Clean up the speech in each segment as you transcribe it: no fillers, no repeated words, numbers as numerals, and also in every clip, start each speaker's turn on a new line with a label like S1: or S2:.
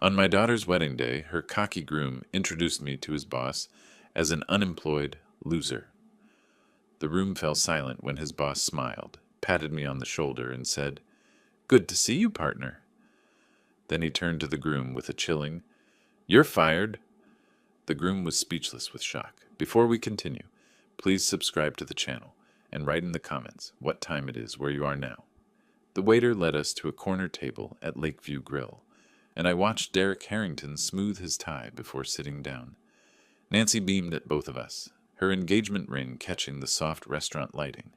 S1: On my daughter's wedding day, her cocky groom introduced me to his boss as an unemployed loser. The room fell silent when his boss smiled, patted me on the shoulder, and said, "Good to see you, partner." Then he turned to the groom with a chilling, "You're fired." The groom was speechless with shock. Before we continue, please subscribe to the channel and write in the comments what time it is where you are now. The waiter led us to a corner table at Lakeview Grill, and I watched Derek Harrington smooth his tie before sitting down. Nancy beamed at both of us, her engagement ring catching the soft restaurant lighting.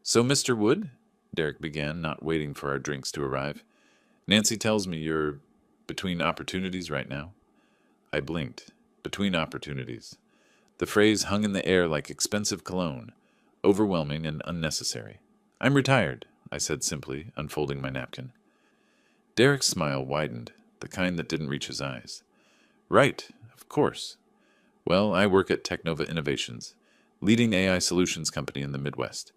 S1: "So, Mr. Wood," Derek began, not waiting for our drinks to arrive, "Nancy tells me you're between opportunities right now." I blinked. Between opportunities. The phrase hung in the air like expensive cologne, overwhelming and unnecessary. "I'm retired," I said simply, unfolding my napkin. Derek's smile widened, the kind that didn't reach his eyes. "Right, of course. Well, I work at Technova Innovations, leading AI solutions company in the Midwest.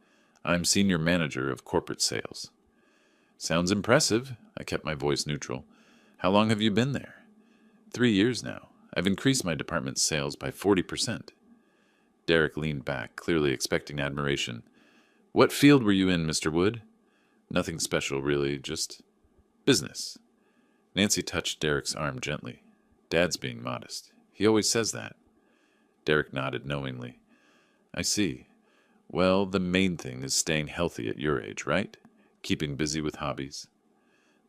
S1: I'm senior manager of corporate sales." "Sounds impressive." I kept my voice neutral. "How long have you been there?" 3 years now. I've increased my department's sales by 40%. Derek leaned back, clearly expecting admiration. "What field were you in, Mr. Wood?" "Nothing special, really, just business." Nancy touched Derek's arm gently. "Dad's being modest. He always says that." Derek nodded knowingly. "I see. Well, the main thing is staying healthy at your age, right? Keeping busy with hobbies."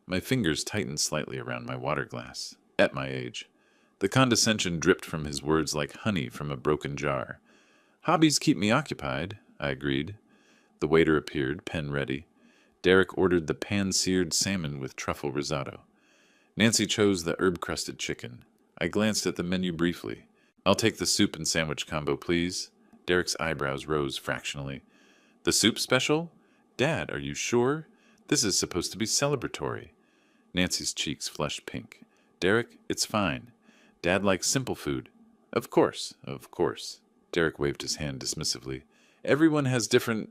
S1: My fingers tightened slightly around my water glass. At my age. The condescension dripped from his words like honey from a broken jar. "Hobbies keep me occupied," I agreed. The waiter appeared, pen ready. Derek ordered the pan-seared salmon with truffle risotto. Nancy chose the herb-crusted chicken. I glanced at the menu briefly. "I'll take the soup and sandwich combo, please." Derek's eyebrows rose fractionally. "The soup special? Dad, are you sure? This is supposed to be celebratory." Nancy's cheeks flushed pink. "Derek, it's fine. Dad likes simple food." Of course, of course." Derek waved his hand dismissively. "Everyone has different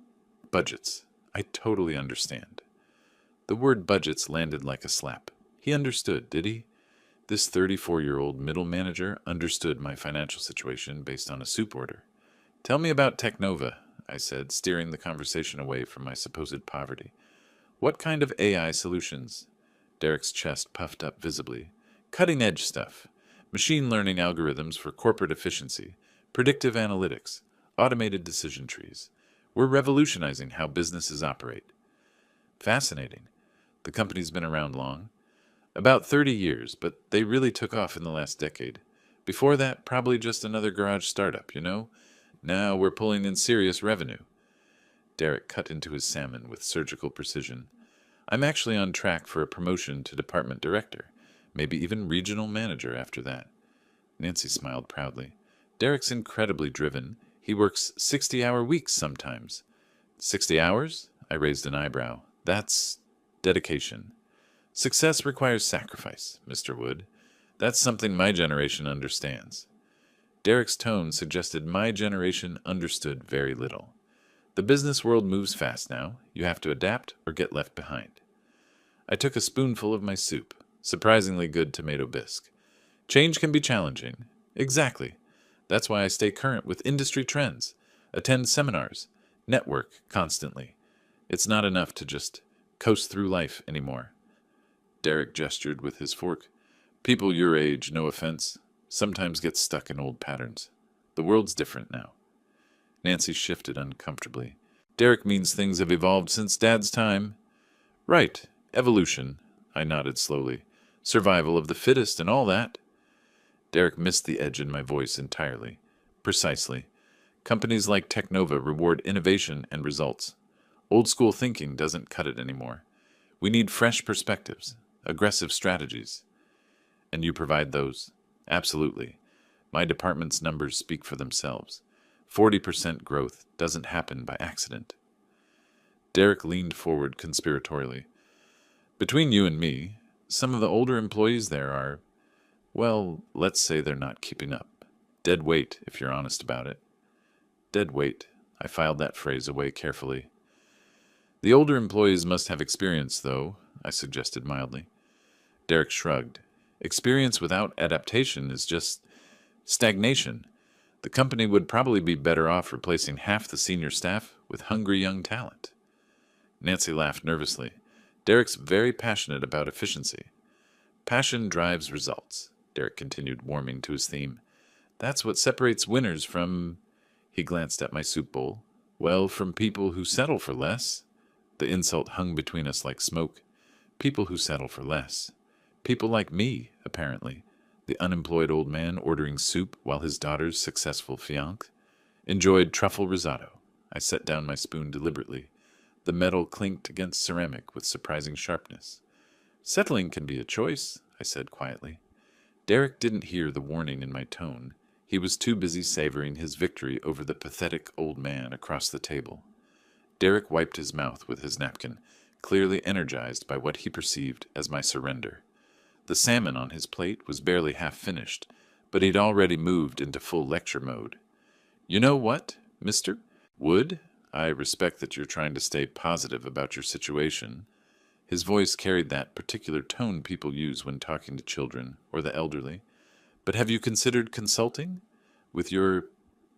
S1: budgets. I totally understand." The word budgets landed like a slap. He understood, did he? This 34-year-old middle manager understood my financial situation based on a soup order. "Tell me about Technova," I said, steering the conversation away from my supposed poverty. "What kind of AI solutions?" Derek's chest puffed up visibly. "Cutting-edge stuff. Machine learning algorithms for corporate efficiency, predictive analytics, automated decision trees. We're revolutionizing how businesses operate." "Fascinating. The company's been around long?" "About 30 years, but they really took off in the last decade. Before that, probably just another garage startup, you know? Now we're pulling in serious revenue." Derek cut into his salmon with surgical precision. "I'm actually on track for a promotion to department director, maybe even regional manager after that." Nancy smiled proudly. "Derek's incredibly driven. He works 60-hour weeks sometimes." 60 hours? I raised an eyebrow. "That's dedication. Success requires sacrifice, Mr. Wood. That's something my generation understands." Derek's tone suggested my generation understood very little. "The business world moves fast now. You have to adapt or get left behind." I took a spoonful of my soup, surprisingly good tomato bisque. "Change can be challenging." "Exactly. That's why I stay current with industry trends, attend seminars, network constantly. It's not enough to just coast through life anymore." Derek gestured with his fork. "People your age, no offense, sometimes get stuck in old patterns. The world's different now." Nancy shifted uncomfortably. "Derek means things have evolved since Dad's time." "Right. Evolution." I nodded slowly. "Survival of the fittest and all that." Derek missed the edge in my voice entirely. "Precisely. Companies like Technova reward innovation and results. Old school thinking doesn't cut it anymore. We need fresh perspectives, aggressive strategies." "And you provide those?" "Absolutely. My department's numbers speak for themselves. 40% growth doesn't happen by accident." Derek leaned forward conspiratorially. "Between you and me, some of the older employees there are, well, let's say they're not keeping up. Dead weight, if you're honest about it." "Dead weight." I filed that phrase away carefully. "The older employees must have experience, though," I suggested mildly. Derek shrugged. Experience without adaptation is just stagnation. The company would probably be better off replacing half the senior staff with hungry young talent. Nancy laughed nervously. Derek's very passionate about efficiency. Passion drives results, Derek continued, warming to his theme. That's what separates winners from... He glanced at my soup bowl. Well, from people who settle for less. The insult hung between us like smoke. People who settle for less. People like me, apparently. The unemployed old man ordering soup while his daughter's successful fiancé enjoyed truffle risotto. I set down my spoon deliberately. The metal clinked against ceramic with surprising sharpness. Settling can be a choice, I said quietly. Derek didn't hear the warning in my tone. He was too busy savoring his victory over the pathetic old man across the table. Derek wiped his mouth with his napkin, clearly energized by what he perceived as my surrender. The salmon on his plate was barely half finished, but he'd already moved into full lecture mode. You know what, mister? Wood, I respect that you're trying to stay positive about your situation. His voice carried that particular tone people use when talking to children or the elderly. But have you considered consulting? With your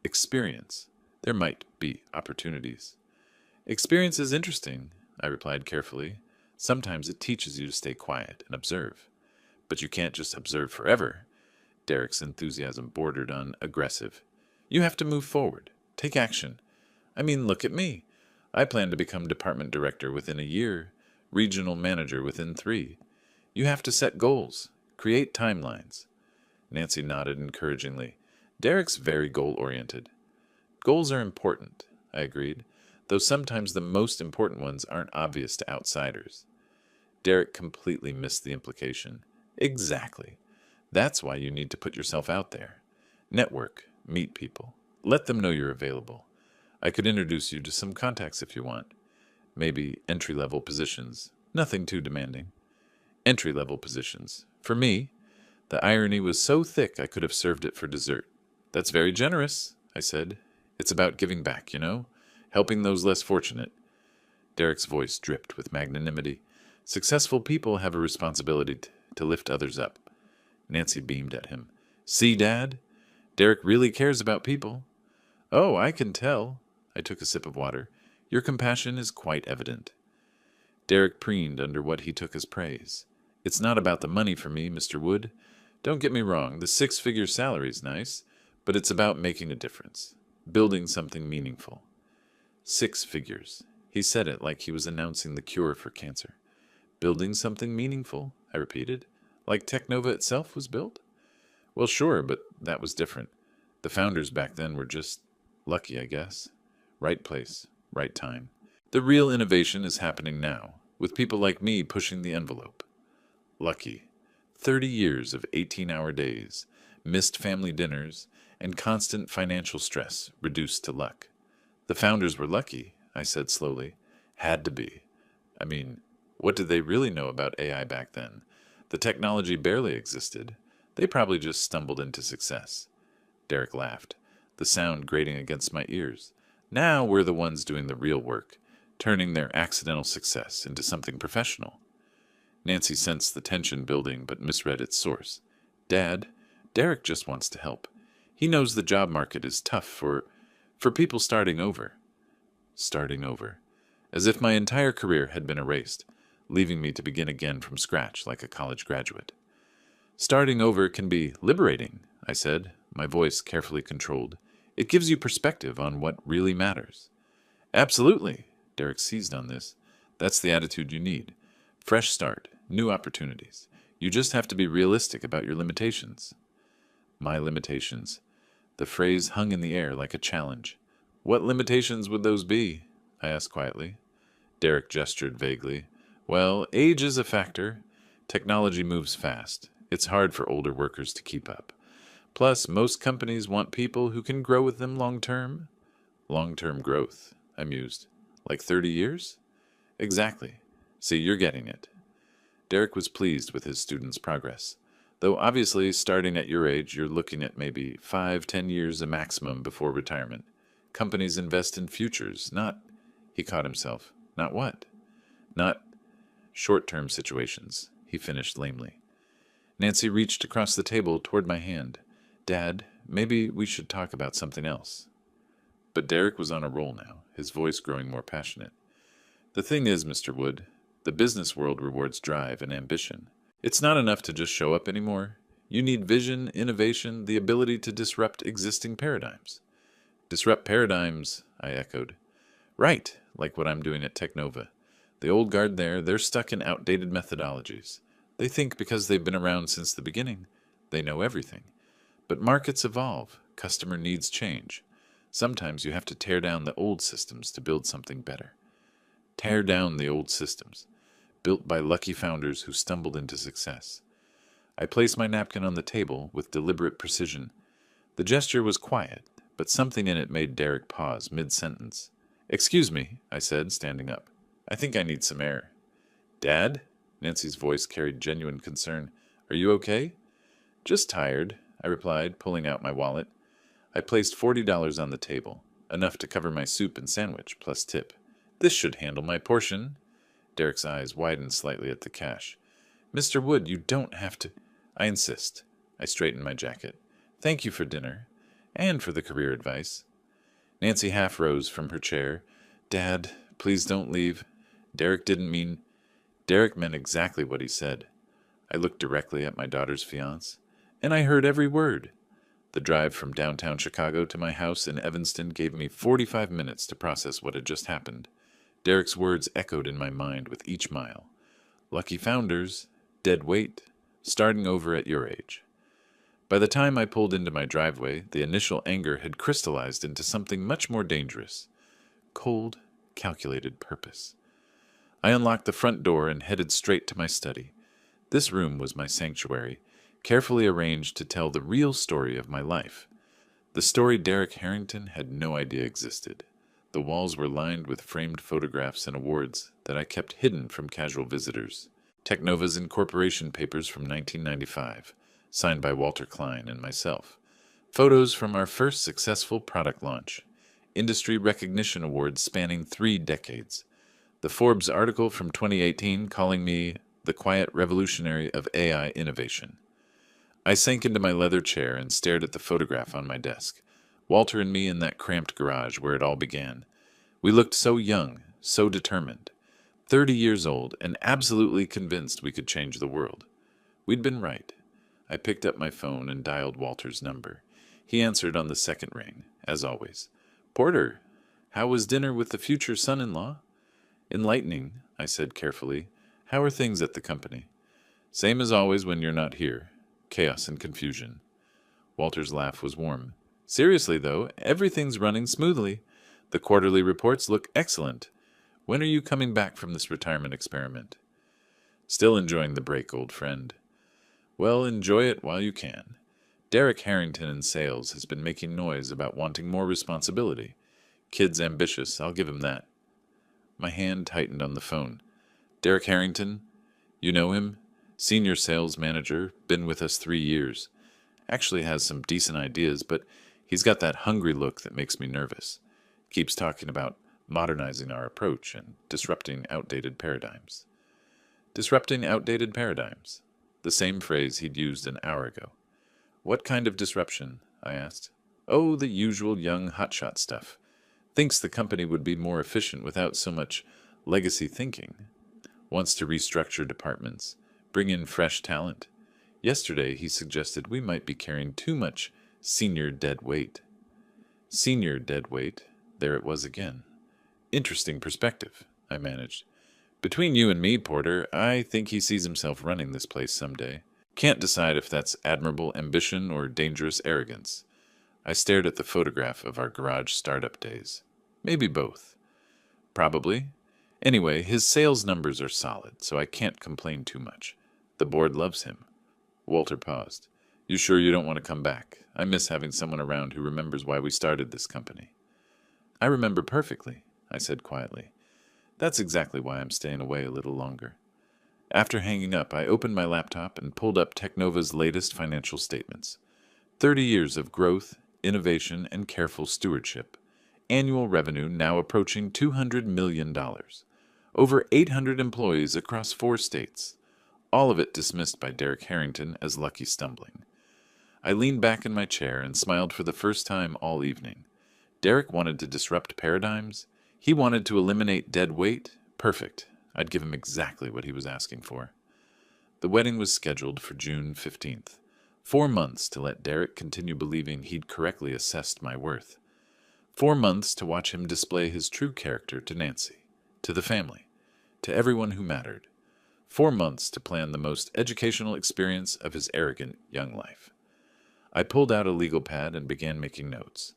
S1: experience, there might be opportunities. Experience is interesting, I replied carefully. Sometimes it teaches you to stay quiet and observe. But you can't just observe forever. Derek's enthusiasm bordered on aggressive. You have to move forward. Take action. I mean, look at me. I plan to become department director within a year, regional manager within 3. You have to set goals, create timelines. Nancy nodded encouragingly. Derek's very goal-oriented. Goals are important, I agreed, though sometimes the most important ones aren't obvious to outsiders. Derek completely missed the implication. Exactly. That's why you need to put yourself out there. Network, meet people, let them know you're available. I could introduce you to some contacts if you want. Maybe entry-level positions. Nothing too demanding. Entry-level positions. For me, the irony was so thick I could have served it for dessert. That's very generous, I said. It's about giving back, you know? Helping those less fortunate. Derek's voice dripped with magnanimity. Successful people have a responsibility to lift others up. Nancy beamed at him. See, Dad? Derek really cares about people. Oh, I can tell. I took a sip of water. Your compassion is quite evident. Derek preened under what he took as praise. It's not about the money for me, Mr. Wood. Don't get me wrong, the 6-figure salary's nice, but it's about making a difference, building something meaningful. 6 figures. He said it like he was announcing the cure for cancer. Building something meaningful, I repeated, like Technova itself was built? Well, sure, but that was different. The founders back then were just lucky, I guess. Right place, right time. The real innovation is happening now, with people like me pushing the envelope. Lucky. 30 years of 18-hour days, missed family dinners, and constant financial stress reduced to luck. The founders were lucky, I said slowly. Had to be. I mean, what did they really know about AI back then? The technology barely existed. They probably just stumbled into success. Derek laughed, the sound grating against my ears. Now we're the ones doing the real work, turning their accidental success into something professional. Nancy sensed the tension building but misread its source. Dad, Derek just wants to help. He knows the job market is tough for people starting over. Starting over. As if my entire career had been erased, leaving me to begin again from scratch like a college graduate. Starting over can be liberating, I said, my voice carefully controlled. It gives you perspective on what really matters. Absolutely, Derek seized on this. That's the attitude you need. Fresh start, new opportunities. You just have to be realistic about your limitations. My limitations. The phrase hung in the air like a challenge. What limitations would those be? I asked quietly. Derek gestured vaguely. Well, age is a factor. Technology moves fast. It's hard for older workers to keep up. Plus, most companies want people who can grow with them long-term. Long-term growth, I mused. Like 30 years? Exactly. See, you're getting it. Derek was pleased with his student's progress. Though obviously, starting at your age, you're looking at maybe 5-10 years a maximum before retirement. Companies invest in futures, not... He caught himself. Not what? Not short-term situations, he finished lamely. Nancy reached across the table toward my hand. Dad, maybe we should talk about something else. But Derek was on a roll now, his voice growing more passionate. The thing is, Mr. Wood, the business world rewards drive and ambition. It's not enough to just show up anymore. You need vision, innovation, the ability to disrupt existing paradigms. Disrupt paradigms, I echoed. Right, like what I'm doing at Technova. The old guard there, they're stuck in outdated methodologies. They think because they've been around since the beginning, they know everything. But markets evolve, customer needs change. Sometimes you have to tear down the old systems to build something better. Tear down the old systems, built by lucky founders who stumbled into success. I placed my napkin on the table with deliberate precision. The gesture was quiet, but something in it made Derek pause mid-sentence. Excuse me, I said, standing up. I think I need some air. Dad? Nancy's voice carried genuine concern. Are you okay? Just tired, I replied, pulling out my wallet. I placed $40 on the table, enough to cover my soup and sandwich, plus tip. This should handle my portion. Derek's eyes widened slightly at the cash. Mr. Wood, you don't have to. I insist. I straightened my jacket. Thank you for dinner, and for the career advice. Nancy half rose from her chair. Dad, please don't leave. Derek meant exactly what he said. I looked directly at my daughter's fiancé, and I heard every word. The drive from downtown Chicago to my house in Evanston gave me 45 minutes to process what had just happened. Derek's words echoed in my mind with each mile. Lucky founders, dead weight, starting over at your age. By the time I pulled into my driveway, the initial anger had crystallized into something much more dangerous. Cold, calculated purpose. I unlocked the front door and headed straight to my study. This room was my sanctuary, carefully arranged to tell the real story of my life. The story Derek Harrington had no idea existed. The walls were lined with framed photographs and awards that I kept hidden from casual visitors. Technova's incorporation papers from 1995, signed by Walter Klein and myself. Photos from our first successful product launch. Industry recognition awards spanning 3 decades. The Forbes article from 2018 calling me the quiet revolutionary of AI innovation. I sank into my leather chair and stared at the photograph on my desk. Walter and me in that cramped garage where it all began. We looked so young, so determined. 30 years old and absolutely convinced we could change the world. We'd been right. I picked up my phone and dialed Walter's number. He answered on the second ring, as always. Porter, how was dinner with the future son-in-law? Enlightening, I said carefully. How are things at the company? Same as always when you're not here. Chaos and confusion. Walter's laugh was warm. Seriously, though, everything's running smoothly. The quarterly reports look excellent. When are you coming back from this retirement experiment? Still enjoying the break, old friend. Well, enjoy it while you can. Derek Harrington in sales has been making noise about wanting more responsibility. Kid's ambitious, I'll give him that. My hand tightened on the phone. Derek Harrington? You know him? Senior sales manager, been with us 3 years. Actually has some decent ideas, but he's got that hungry look that makes me nervous. Keeps talking about modernizing our approach and disrupting outdated paradigms. Disrupting outdated paradigms. The same phrase he'd used an hour ago. What kind of disruption? I asked. Oh, the usual young hotshot stuff. Thinks the company would be more efficient without so much legacy thinking. Wants to restructure departments, bring in fresh talent. Yesterday he suggested we might be carrying too much senior dead weight. Senior dead weight, there it was again. Interesting perspective, I managed. Between you and me, Porter, I think he sees himself running this place someday. Can't decide if that's admirable ambition or dangerous arrogance. I stared at the photograph of our garage startup days. Maybe both. Probably. Anyway, his sales numbers are solid, so I can't complain too much. The board loves him. Walter paused. You sure you don't want to come back? I miss having someone around who remembers why we started this company. I remember perfectly, I said quietly. That's exactly why I'm staying away a little longer. After hanging up, I opened my laptop and pulled up Technova's latest financial statements. 30 years of growth, innovation, and careful stewardship. Annual revenue now approaching $200 million. Over 800 employees across 4 states. all of it dismissed by Derek Harrington as lucky stumbling. I leaned back in my chair and smiled for the first time all evening. Derek wanted to disrupt paradigms. He wanted to eliminate dead weight. Perfect. I'd give him exactly what he was asking for. The wedding was scheduled for June 15th. 4 months to let Derek continue believing he'd correctly assessed my worth. 4 months to watch him display his true character to Nancy, to the family, to everyone who mattered. 4 months to plan the most educational experience of his arrogant young life. I pulled out a legal pad and began making notes.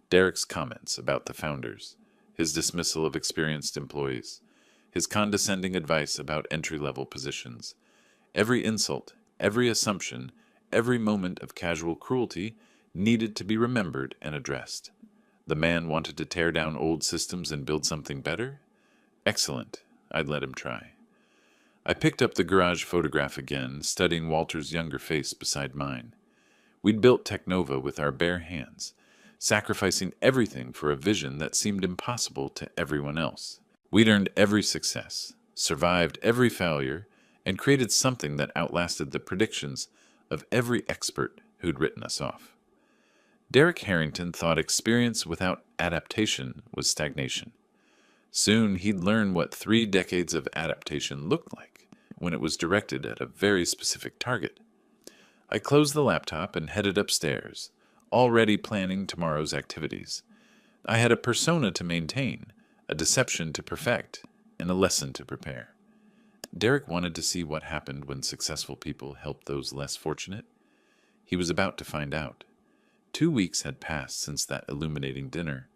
S1: Derek's comments about the founders, his dismissal of experienced employees, his condescending advice about entry-level positions. Every insult, every assumption, every moment of casual cruelty needed to be remembered and addressed. The man wanted to tear down old systems and build something better? Excellent. I'd let him try. I picked up the garage photograph again, studying Walter's younger face beside mine. We'd built Technova with our bare hands, sacrificing everything for a vision that seemed impossible to everyone else. We'd earned every success, survived every failure, and created something that outlasted the predictions of every expert who'd written us off. Derek Harrington thought experience without adaptation was stagnation. Soon he'd learn what 3 decades of adaptation looked like when it was directed at a very specific target. I closed the laptop and headed upstairs, already planning tomorrow's activities. I had a persona to maintain, a deception to perfect, and a lesson to prepare. Derek wanted to see what happened when successful people helped those less fortunate. He was about to find out. 2 weeks had passed since that illuminating dinner.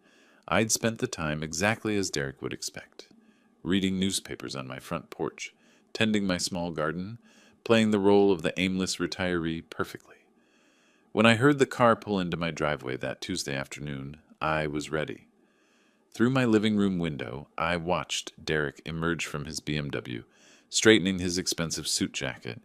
S1: I'd spent the time exactly as Derek would expect, reading newspapers on my front porch, tending my small garden, playing the role of the aimless retiree perfectly. When I heard the car pull into my driveway that Tuesday afternoon, I was ready. Through my living room window, I watched Derek emerge from his BMW, straightening his expensive suit jacket.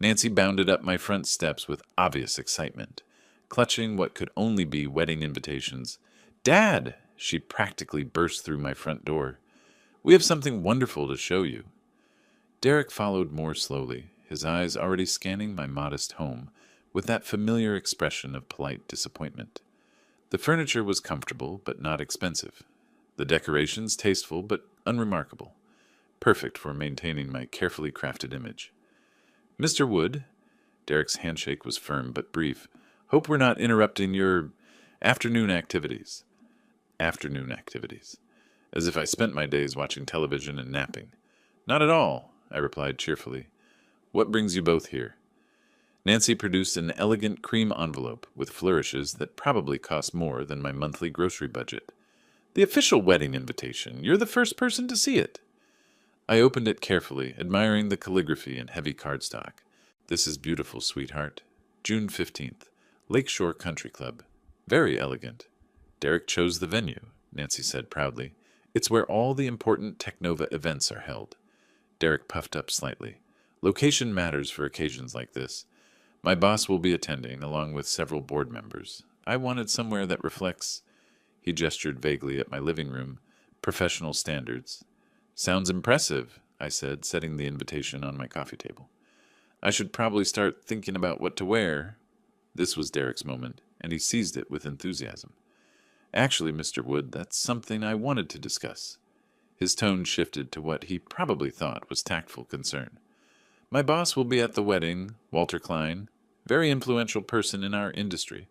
S1: Nancy bounded up my front steps with obvious excitement, clutching what could only be wedding invitations. "Dad!" She practically burst through my front door. "We have something wonderful to show you." Derek followed more slowly, his eyes already scanning my modest home with that familiar expression of polite disappointment. The furniture was comfortable but not expensive. The decorations tasteful but unremarkable, perfect for maintaining my carefully crafted image. "Mr. Wood," Derek's handshake was firm but brief, "hope we're not interrupting your afternoon activities." Afternoon activities. As if I spent my days watching television and napping. "Not at all," I replied cheerfully. "What brings you both here?" Nancy produced an elegant cream envelope with flourishes that probably cost more than my monthly grocery budget. "The official wedding invitation. You're the first person to see it." I opened it carefully, admiring the calligraphy and heavy cardstock. "This is beautiful, sweetheart. June 15th. Lakeshore Country Club. Very elegant." "Derek chose the venue," Nancy said proudly. "It's where all the important Technova events are held." Derek puffed up slightly. "Location matters for occasions like this. My boss will be attending, along with several board members. I wanted somewhere that reflects," he gestured vaguely at my living room, "professional standards." "Sounds impressive," I said, setting the invitation on my coffee table. "I should probably start thinking about what to wear." This was Derek's moment, and he seized it with enthusiasm. "Actually, Mr. Wood, that's something I wanted to discuss." His tone shifted to what he probably thought was tactful concern. "My boss will be at the wedding, Walter Klein, very influential person in our industry.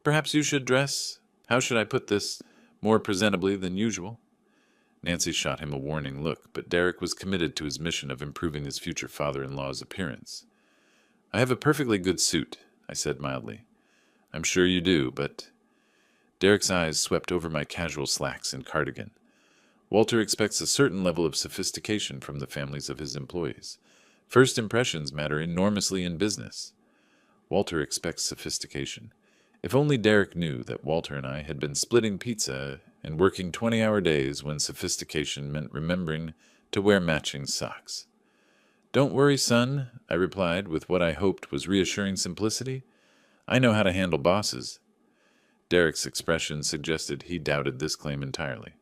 S1: Perhaps you should dress, how should I put this, more presentably than usual." Nancy shot him a warning look, but Derek was committed to his mission of improving his future father-in-law's appearance. "I have a perfectly good suit," I said mildly. "I'm sure you do, but—" Derek's eyes swept over my casual slacks and cardigan. "Walter expects a certain level of sophistication from the families of his employees. First impressions matter enormously in business." Walter expects sophistication. If only Derek knew that Walter and I had been splitting pizza and working 20-hour days when sophistication meant remembering to wear matching socks. "Don't worry, son," I replied with what I hoped was reassuring simplicity. "I know how to handle bosses." Derek's expression suggested he doubted this claim entirely.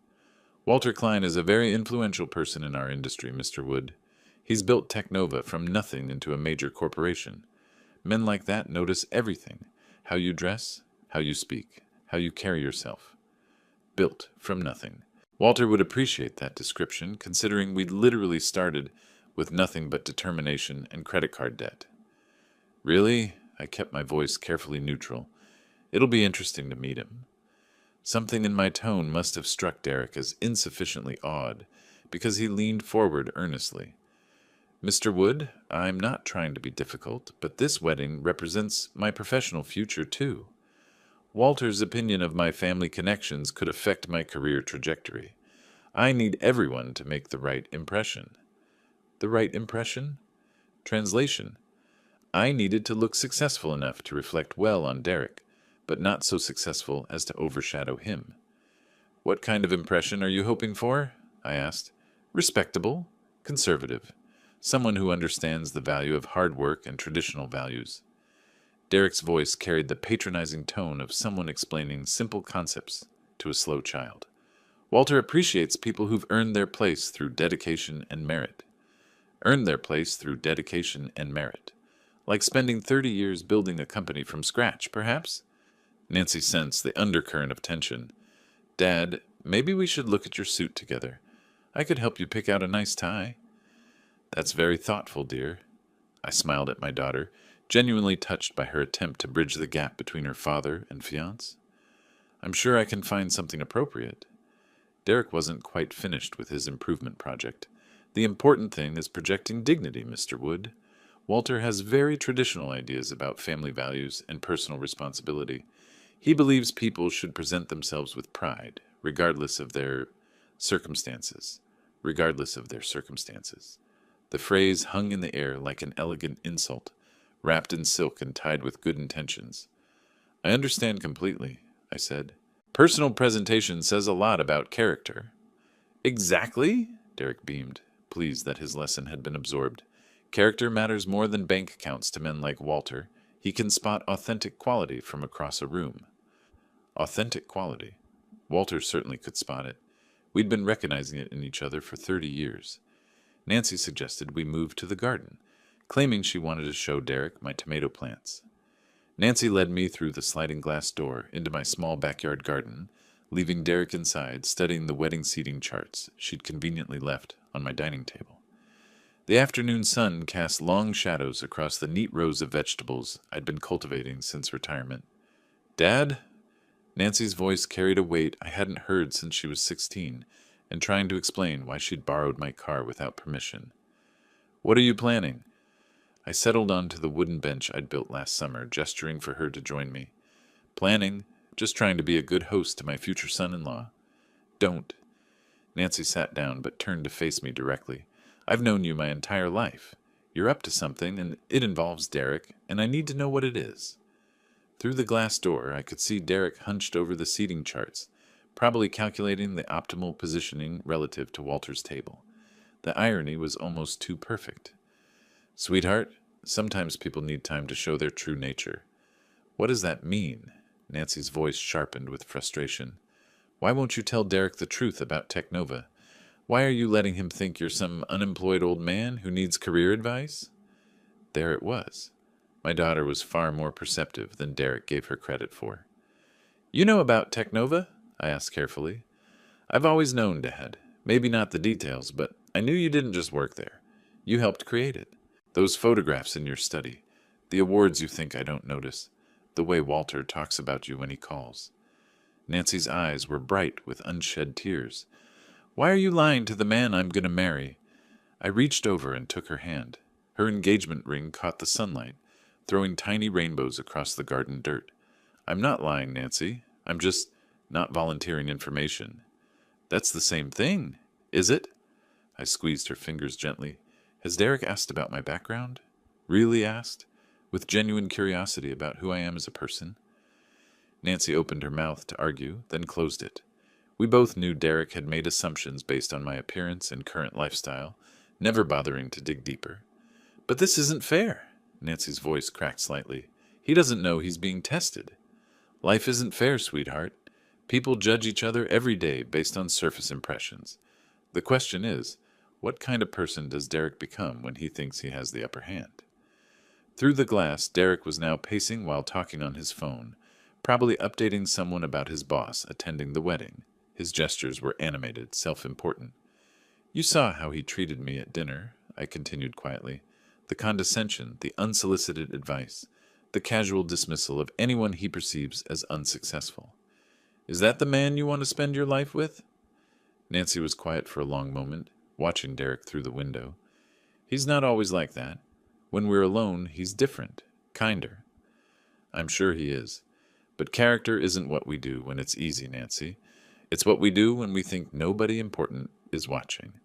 S1: "Walter Klein is a very influential person in our industry, Mr. Wood. He's built Technova from nothing into a major corporation. Men like that notice everything: how you dress, how you speak, how you carry yourself. Built from nothing. Walter would appreciate that description, considering we'd literally started with nothing but determination and credit card debt. Really? I kept my voice carefully neutral. It'll be interesting to meet him. Something in my tone must have struck Derek as insufficiently odd, because he leaned forward earnestly. Mr. Wood, I'm not trying to be difficult, but this wedding represents my professional future, too. Walter's opinion of my family connections could affect my career trajectory. I need everyone to make the right impression. The right impression? Translation. I needed to look successful enough to reflect well on Derek, but not so successful as to overshadow him. What kind of impression are you hoping for? I asked. Respectable, conservative, someone who understands the value of hard work and traditional values. Derek's voice carried the patronizing tone of someone explaining simple concepts to a slow child. Walter appreciates people who've earned their place through dedication and merit. Earned their place through dedication and merit. Like spending 30 years building a company from scratch, perhaps? Nancy sensed the undercurrent of tension. Dad, maybe we should look at your suit together. I could help you pick out a nice tie. That's very thoughtful, dear. I smiled at my daughter, genuinely touched by her attempt to bridge the gap between her father and fiancé. I'm sure I can find something appropriate. Derek wasn't quite finished with his improvement project. The important thing is projecting dignity, Mr. Wood. Walter has very traditional ideas about family values and personal responsibility. He believes people should present themselves with pride, regardless of their circumstances. Regardless of their circumstances. The phrase hung in the air like an elegant insult, wrapped in silk and tied with good intentions. I understand completely, I said. Personal presentation says a lot about character. Exactly, Derek beamed, pleased that his lesson had been absorbed. Character matters more than bank accounts to men like Walter. He can spot authentic quality from across a room. Authentic quality. Walter certainly could spot it. We'd been recognizing it in each other for 30 years. Nancy suggested we move to the garden, claiming she wanted to show Derek my tomato plants. Nancy led me through the sliding glass door into my small backyard garden, leaving Derek inside studying the wedding seating charts she'd conveniently left on my dining table. The afternoon sun cast long shadows across the neat rows of vegetables I'd been cultivating since retirement. Dad? Nancy's voice carried a weight I hadn't heard since she was 16, and trying to explain why she'd borrowed my car without permission. What are you planning? I settled onto the wooden bench I'd built last summer, gesturing for her to join me. Planning, just trying to be a good host to my future son-in-law. Don't. Nancy sat down but turned to face me directly. I've known you my entire life. You're up to something, and it involves Derek, and I need to know what it is. Through the glass door, I could see Derek hunched over the seating charts, probably calculating the optimal positioning relative to Walter's table. The irony was almost too perfect. Sweetheart, sometimes people need time to show their true nature. What does that mean? Nancy's voice sharpened with frustration. Why won't you tell Derek the truth about Technova? Why are you letting him think you're some unemployed old man who needs career advice? There it was. My daughter was far more perceptive than Derek gave her credit for. You know about Technova? I asked carefully. I've always known, Dad. Maybe not the details, but I knew you didn't just work there. You helped create it. Those photographs in your study, the awards you think I don't notice, the way Walter talks about you when he calls. Nancy's eyes were bright with unshed tears. Why are you lying to the man I'm going to marry? I reached over and took her hand. Her engagement ring caught the sunlight, throwing tiny rainbows across the garden dirt. I'm not lying, Nancy. I'm just not volunteering information. That's the same thing, is it? I squeezed her fingers gently. Has Derek asked about my background? Really asked? With genuine curiosity about who I am as a person? Nancy opened her mouth to argue, then closed it. We both knew Derek had made assumptions based on my appearance and current lifestyle, never bothering to dig deeper. But this isn't fair. Nancy's voice cracked slightly. He doesn't know he's being tested. Life isn't fair, sweetheart. People judge each other every day based on surface impressions. The question is, What kind of person does Derek become when he thinks he has the upper hand? Through the glass, Derek was now pacing while talking on his phone, probably updating someone about his boss attending the wedding. His gestures were animated, self-important. You saw how he treated me at dinner, I continued quietly. The condescension, the unsolicited advice, the casual dismissal of anyone he perceives as unsuccessful. Is that the man you want to spend your life with? Nancy was quiet for a long moment, watching Derek through the window. He's not always like that. When we're alone, he's different, kinder. I'm sure he is. But character isn't what we do when it's easy, Nancy. It's what we do when we think nobody important is watching.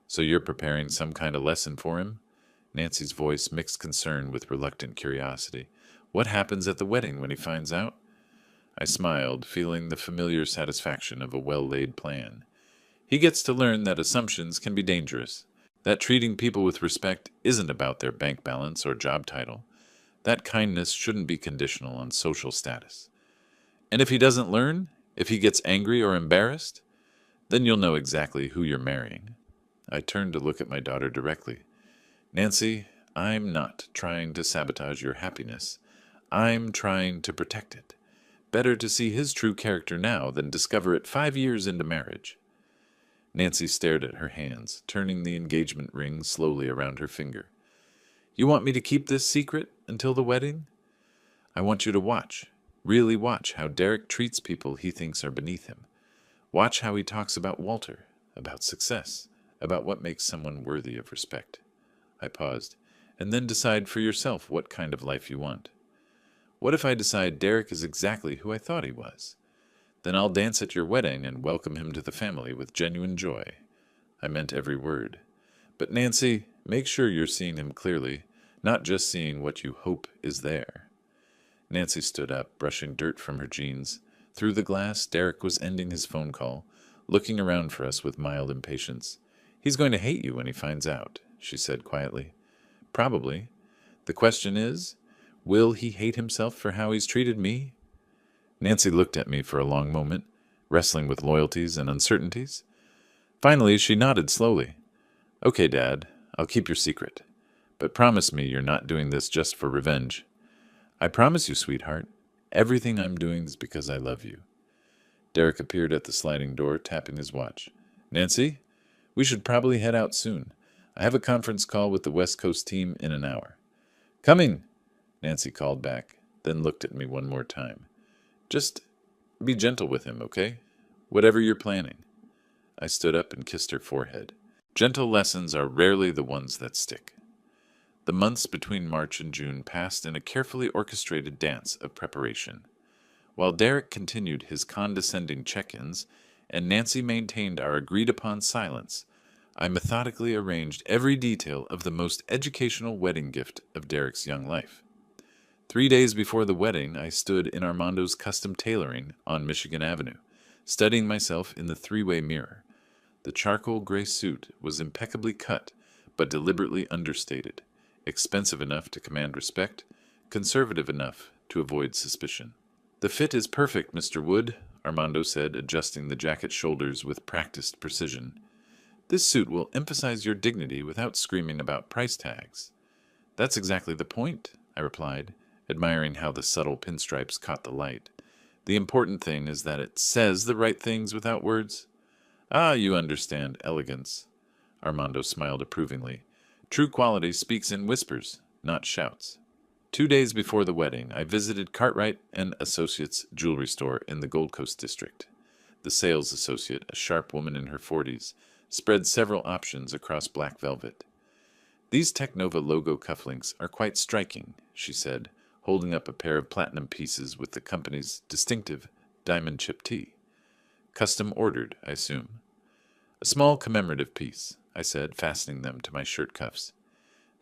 S1: So you're preparing some kind of lesson for him? Nancy's voice mixed concern with reluctant curiosity. What happens at the wedding when he finds out? I smiled, feeling the familiar satisfaction of a well-laid plan. He gets to learn that assumptions can be dangerous, that treating people with respect isn't about their bank balance or job title, that kindness shouldn't be conditional on social status. And if he doesn't learn, if he gets angry or embarrassed, then you'll know exactly who you're marrying. I turned to look at my daughter directly. Nancy, I'm not trying to sabotage your happiness. I'm trying to protect it. Better to see his true character now than discover it 5 years into marriage. Nancy stared at her hands, turning the engagement ring slowly around her finger. You want me to keep this secret until the wedding? I want you to watch, really watch how Derek treats people he thinks are beneath him. Watch how he talks about Walter, about success, about what makes someone worthy of respect. I paused, and then decide for yourself what kind of life you want. What if I decide Derek is exactly who I thought he was? Then I'll dance at your wedding and welcome him to the family with genuine joy. I meant every word. But Nancy, make sure you're seeing him clearly, not just seeing what you hope is there. Nancy stood up, brushing dirt from her jeans. Through the glass, Derek was ending his phone call, looking around for us with mild impatience. He's going to hate you when he finds out, she said quietly. Probably. The question is, will he hate himself for how he's treated me? Nancy looked at me for a long moment, wrestling with loyalties and uncertainties. Finally, she nodded slowly. Okay, Dad, I'll keep your secret. But promise me you're not doing this just for revenge. I promise you, sweetheart. Everything I'm doing is because I love you. Derek appeared at the sliding door, tapping his watch. Nancy, we should probably head out soon. I have a conference call with the West Coast team in an hour. Coming, Nancy called back, then looked at me one more time. Just be gentle with him, okay? Whatever you're planning. I stood up and kissed her forehead. Gentle lessons are rarely the ones that stick. The months between March and June passed in a carefully orchestrated dance of preparation. While Derek continued his condescending check-ins and Nancy maintained our agreed-upon silence, I methodically arranged every detail of the most educational wedding gift of Derek's young life. 3 days before the wedding, I stood in Armando's custom tailoring on Michigan Avenue, studying myself in the three-way mirror. The charcoal gray suit was impeccably cut, but deliberately understated, expensive enough to command respect, conservative enough to avoid suspicion. The fit is perfect, Mr. Wood, Armando said, adjusting the jacket's shoulders with practiced precision. This suit will emphasize your dignity without screaming about price tags. That's exactly the point, I replied, admiring how the subtle pinstripes caught the light. The important thing is that it says the right things without words. Ah, you understand elegance. Armando smiled approvingly. True quality speaks in whispers, not shouts. 2 days before the wedding, I visited Cartwright and Associates jewelry store in the Gold Coast district. The sales associate, a sharp woman in her 40s, spread several options across black velvet. These Technova logo cufflinks are quite striking, she said, holding up a pair of platinum pieces with the company's distinctive diamond chip T. Custom ordered, I assume. A small commemorative piece, I said, fastening them to my shirt cuffs.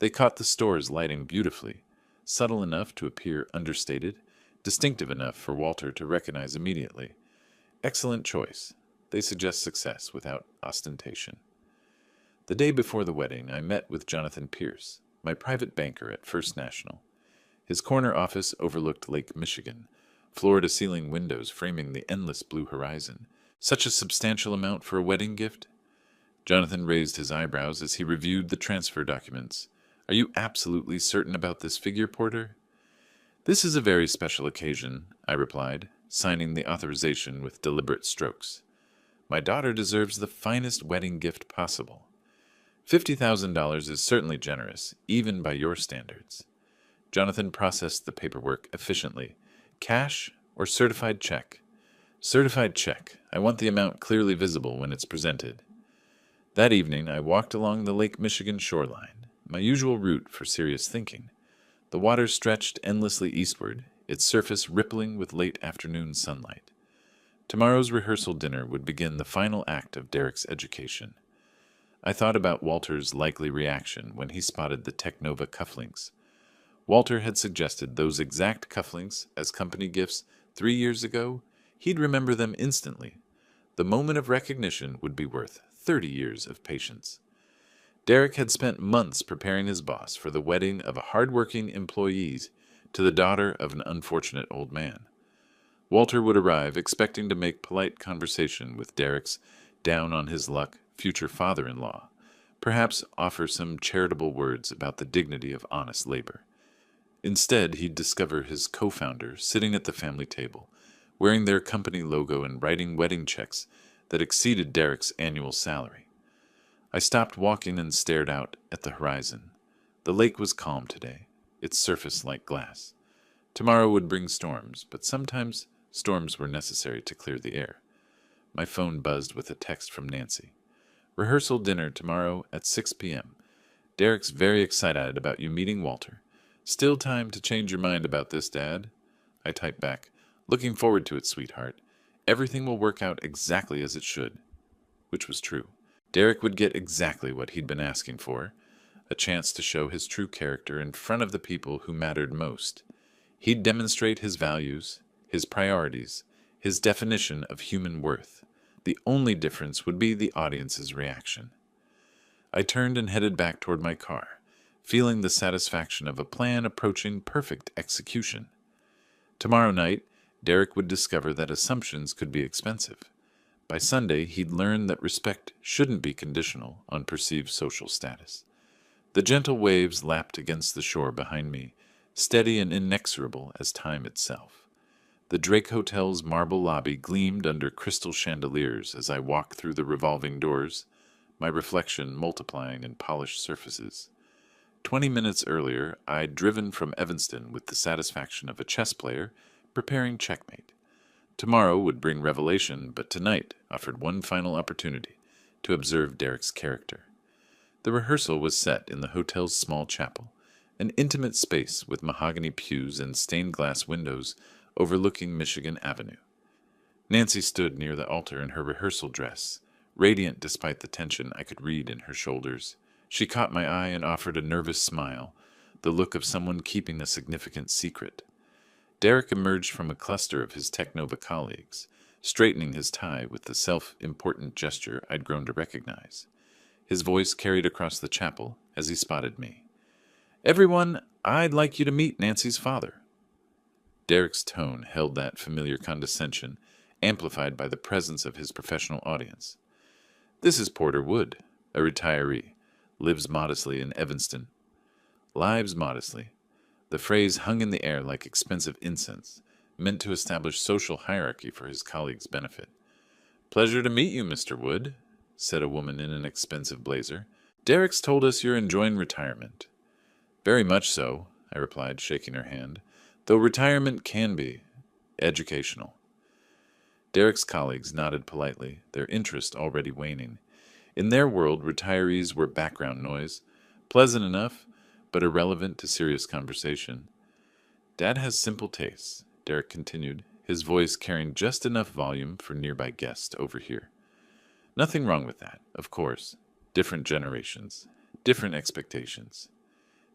S1: They caught the store's lighting beautifully, subtle enough to appear understated, distinctive enough for Walter to recognize immediately. Excellent choice. They suggest success without ostentation. The day before the wedding, I met with Jonathan Pierce, my private banker at First National. His corner office overlooked Lake Michigan, floor-to-ceiling windows framing the endless blue horizon. Such a substantial amount for a wedding gift? Jonathan raised his eyebrows as he reviewed the transfer documents. Are you absolutely certain about this figure, Porter? This is a very special occasion, I replied, signing the authorization with deliberate strokes. My daughter deserves the finest wedding gift possible. $50,000 is certainly generous, even by your standards. Jonathan processed the paperwork efficiently. Cash or certified check? Certified check. I want the amount clearly visible when it's presented. That evening, I walked along the Lake Michigan shoreline, my usual route for serious thinking. The water stretched endlessly eastward, its surface rippling with late afternoon sunlight. Tomorrow's rehearsal dinner would begin the final act of Derek's education. I thought about Walter's likely reaction when he spotted the Technova cufflinks. Walter had suggested those exact cufflinks as company gifts 3 years ago. He'd remember them instantly. The moment of recognition would be worth 30 years of patience. Derek had spent months preparing his boss for the wedding of a hard-working employee to the daughter of an unfortunate old man. Walter would arrive expecting to make polite conversation with Derek's down-on-his-luck future father-in-law, perhaps offer some charitable words about the dignity of honest labor. Instead, he'd discover his co-founder sitting at the family table, wearing their company logo and writing wedding checks that exceeded Derek's annual salary. I stopped walking and stared out at the horizon. The lake was calm today, its surface like glass. Tomorrow would bring storms, but sometimes storms were necessary to clear the air. My phone buzzed with a text from Nancy. Rehearsal dinner tomorrow at 6 p.m. Derek's very excited about you meeting Walter. Still time to change your mind about this, Dad. I typed back, looking forward to it, sweetheart. Everything will work out exactly as it should. Which was true. Derek would get exactly what he'd been asking for, a chance to show his true character in front of the people who mattered most. He'd demonstrate his values, his priorities, his definition of human worth. The only difference would be the audience's reaction. I turned and headed back toward my car, feeling the satisfaction of a plan approaching perfect execution. Tomorrow night, Derek would discover that assumptions could be expensive. By Sunday, he'd learn that respect shouldn't be conditional on perceived social status. The gentle waves lapped against the shore behind me, steady and inexorable as time itself. The Drake Hotel's marble lobby gleamed under crystal chandeliers as I walked through the revolving doors, my reflection multiplying in polished surfaces. 20 minutes earlier, I'd driven from Evanston with the satisfaction of a chess player preparing checkmate. Tomorrow would bring revelation, but tonight offered one final opportunity to observe Derek's character. The rehearsal was set in the hotel's small chapel, an intimate space with mahogany pews and stained glass windows overlooking Michigan Avenue. Nancy stood near the altar in her rehearsal dress, radiant despite the tension I could read in her shoulders. She caught my eye and offered a nervous smile, the look of someone keeping a significant secret. Derek emerged from a cluster of his Technova colleagues, straightening his tie with the self-important gesture I'd grown to recognize. His voice carried across the chapel as he spotted me. "Everyone, I'd like you to meet Nancy's father." Derek's tone held that familiar condescension, amplified by the presence of his professional audience. "This is Porter Wood, a retiree, lives modestly in Evanston." Lives modestly. The phrase hung in the air like expensive incense, meant to establish social hierarchy for his colleagues' benefit. "Pleasure to meet you, Mr. Wood," said a woman in an expensive blazer. "Derek's told us you're enjoying retirement." "Very much so," I replied, shaking her hand, "though retirement can be educational." Derek's colleagues nodded politely, their interest already waning. In their world, retirees were background noise, pleasant enough, but irrelevant to serious conversation. "Dad has simple tastes," Derek continued, his voice carrying just enough volume for nearby guests to overhear. "Nothing wrong with that, of course. Different generations, different expectations."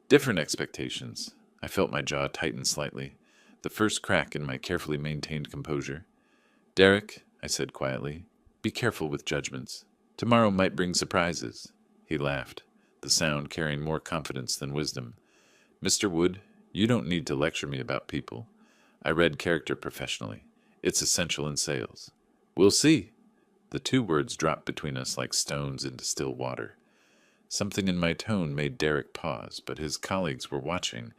S1: Different expectations. I felt my jaw tighten slightly, the first crack in my carefully maintained composure. "Derek," I said quietly, "be careful with judgments. Tomorrow might bring surprises." He laughed, the sound carrying more confidence than wisdom. "Mr. Wood, you don't need to lecture me about people. I read character professionally. It's essential in sales." "We'll see." The two words dropped between us like stones into still water. Something in my tone made Derek pause, but his colleagues were watching,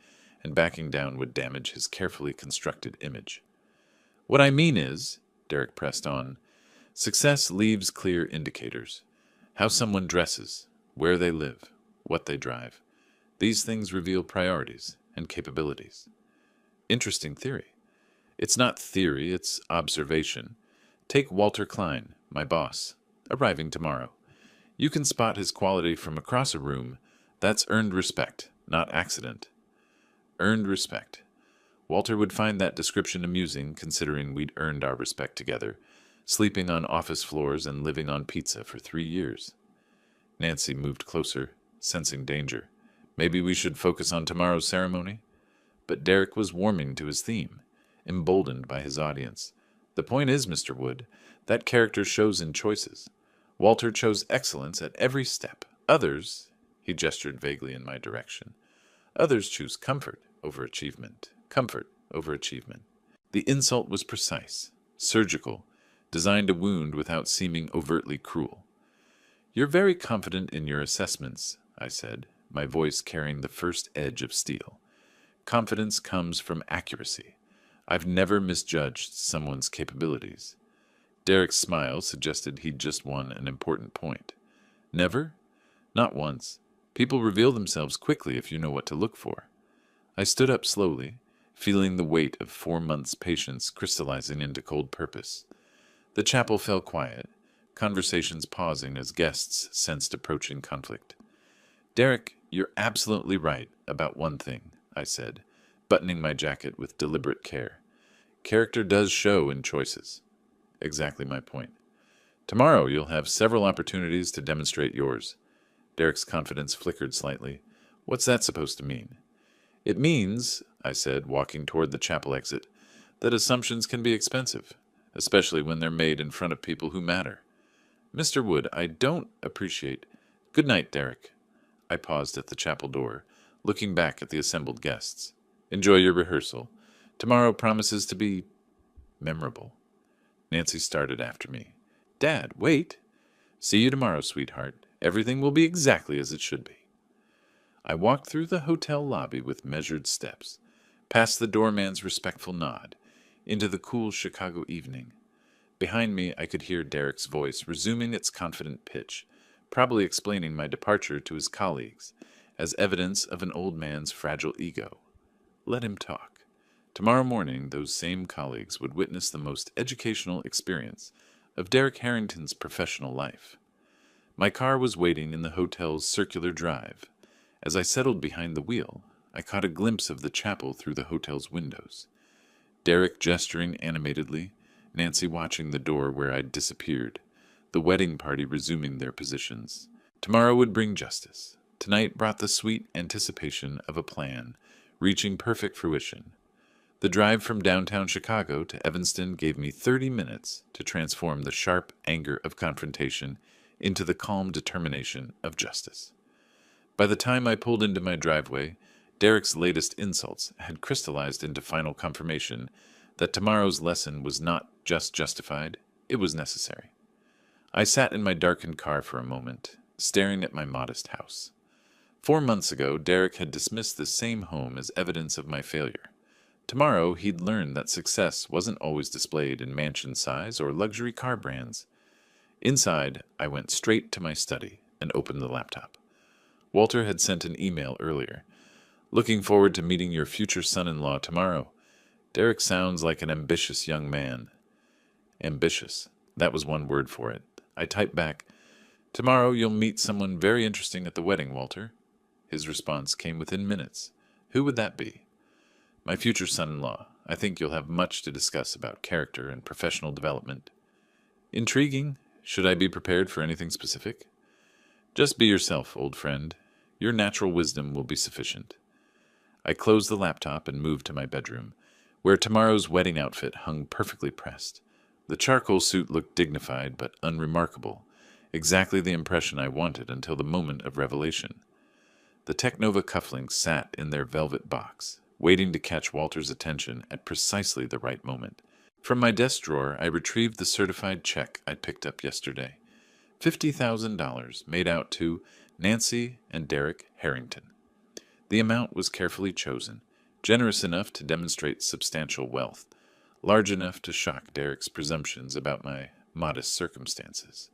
S1: and backing down would damage his carefully constructed image. What I mean is, Derek pressed on, success leaves clear indicators. How someone dresses, where they live, what they drive. These things reveal priorities and capabilities. Interesting theory. It's not theory, it's observation. Take Walter Klein, my boss, arriving tomorrow. You can spot his quality from across a room. That's earned respect, not accident. Earned respect. Walter would find that description amusing, considering we'd earned our respect together, sleeping on office floors and living on pizza for 3 years. Nancy moved closer, sensing danger. Maybe we should focus on tomorrow's ceremony? But Derek was warming to his theme, emboldened by his audience. The point is, Mr. Wood, that character shows in choices. Walter chose excellence at every step. Others, he gestured vaguely in my direction, others choose comfort over achievement. Comfort over achievement. The insult was precise, surgical, designed to wound without seeming overtly cruel. You're very confident in your assessments, I said, my voice carrying the first edge of steel. Confidence comes from accuracy. I've never misjudged someone's capabilities. Derek's smile suggested he'd just won an important point. Never? Not once. People reveal themselves quickly if you know what to look for. I stood up slowly, feeling the weight of 4 months' patience crystallizing into cold purpose. The chapel fell quiet, conversations pausing as guests sensed approaching conflict. Derek, you're absolutely right about one thing, I said, buttoning my jacket with deliberate care. Character does show in choices. Exactly my point. Tomorrow you'll have several opportunities to demonstrate yours. Derek's confidence flickered slightly. What's that supposed to mean? It means, I said, walking toward the chapel exit, that assumptions can be expensive, especially when they're made in front of people who matter. Mr. Wood, I don't appreciate... Good night, Derek. I paused at the chapel door, looking back at the assembled guests. Enjoy your rehearsal. Tomorrow promises to be memorable. Nancy started after me. Dad, wait. See you tomorrow, sweetheart. Everything will be exactly as it should be. I walked through the hotel lobby with measured steps, past the doorman's respectful nod, into the cool Chicago evening. Behind me, I could hear Derek's voice resuming its confident pitch, probably explaining my departure to his colleagues, as evidence of an old man's fragile ego. Let him talk. Tomorrow morning, those same colleagues would witness the most educational experience of Derek Harrington's professional life. My car was waiting in the hotel's circular drive. As I settled behind the wheel, I caught a glimpse of the chapel through the hotel's windows. Derek gesturing animatedly, Nancy watching the door where I'd disappeared, the wedding party resuming their positions. Tomorrow would bring justice. Tonight brought the sweet anticipation of a plan, reaching perfect fruition. The drive from downtown Chicago to Evanston gave me 30 minutes to transform the sharp anger of confrontation into the calm determination of justice. By the time I pulled into my driveway, Derek's latest insults had crystallized into final confirmation that tomorrow's lesson was not just justified, it was necessary. I sat in my darkened car for a moment, staring at my modest house. 4 months ago, Derek had dismissed this same home as evidence of my failure. Tomorrow, he'd learned that success wasn't always displayed in mansion size or luxury car brands. Inside, I went straight to my study and opened the laptop. Walter had sent an email earlier. Looking forward to meeting your future son-in-law tomorrow. Derek sounds like an ambitious young man. Ambitious. That was one word for it. I typed back, Tomorrow you'll meet someone very interesting at the wedding, Walter. His response came within minutes. Who would that be? My future son-in-law. I think you'll have much to discuss about character and professional development. Intriguing. Should I be prepared for anything specific? Just be yourself, old friend. Your natural wisdom will be sufficient. I closed the laptop and moved to my bedroom, where tomorrow's wedding outfit hung perfectly pressed. The charcoal suit looked dignified but unremarkable, exactly the impression I wanted until the moment of revelation. The Technova cufflinks sat in their velvet box, waiting to catch Walter's attention at precisely the right moment. From my desk drawer, I retrieved the certified check I picked up yesterday. $50,000 made out to Nancy and Derek Harrington. The amount was carefully chosen, generous enough to demonstrate substantial wealth, large enough to shock Derek's presumptions about my modest circumstances.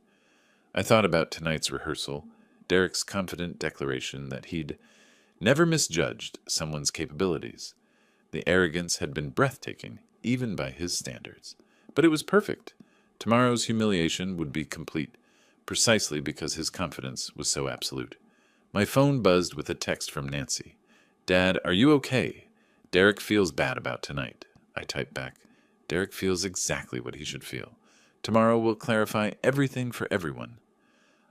S1: I thought about tonight's rehearsal, Derek's confident declaration that he'd never misjudged someone's capabilities. The arrogance had been breathtaking, even by his standards. But it was perfect. Tomorrow's humiliation would be complete, precisely because his confidence was so absolute. My phone buzzed with a text from Nancy. "Dad, are you okay? Derek feels bad about tonight." I typed back. "Derek feels exactly what he should feel. Tomorrow will clarify everything for everyone.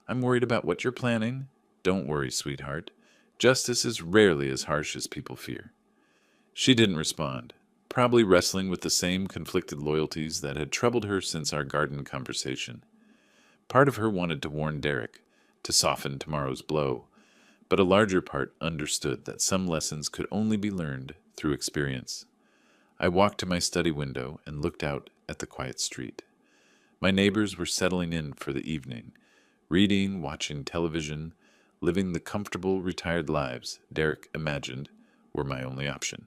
S1: I'm worried about what you're planning. Don't worry, sweetheart. Justice is rarely as harsh as people fear." She didn't respond, probably wrestling with the same conflicted loyalties that had troubled her since our garden conversation. Part of her wanted to warn Derek, to soften tomorrow's blow, but a larger part understood that some lessons could only be learned through experience. I walked to my study window and looked out at the quiet street. My neighbors were settling in for the evening, reading, watching television, living the comfortable, retired lives Derek imagined were my only option.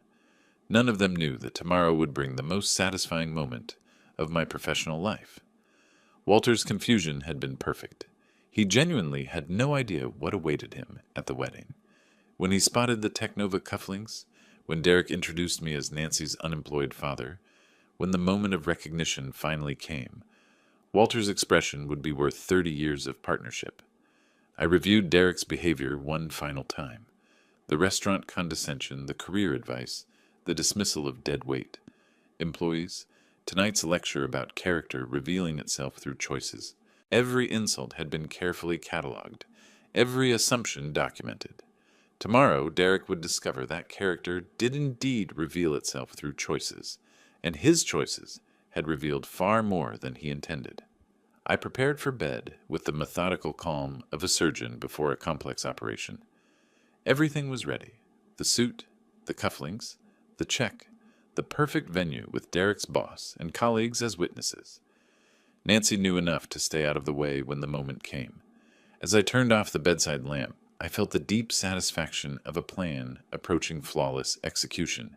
S1: None of them knew that tomorrow would bring the most satisfying moment of my professional life. Walter's confusion had been perfect. He genuinely had no idea what awaited him at the wedding. When he spotted the Technova cufflinks, when Derek introduced me as Nancy's unemployed father, when the moment of recognition finally came, Walter's expression would be worth 30 years of partnership. I reviewed Derek's behavior one final time. The restaurant condescension, the career advice, the dismissal of dead weight. Employees, tonight's lecture about character revealing itself through choices. Every insult had been carefully catalogued, every assumption documented. Tomorrow, Derek would discover that character did indeed reveal itself through choices, and his choices had revealed far more than he intended. I prepared for bed with the methodical calm of a surgeon before a complex operation. Everything was ready. The suit, the cufflinks, the check, the perfect venue with Derek's boss and colleagues as witnesses. Nancy knew enough to stay out of the way when the moment came. As I turned off the bedside lamp, I felt the deep satisfaction of a plan approaching flawless execution.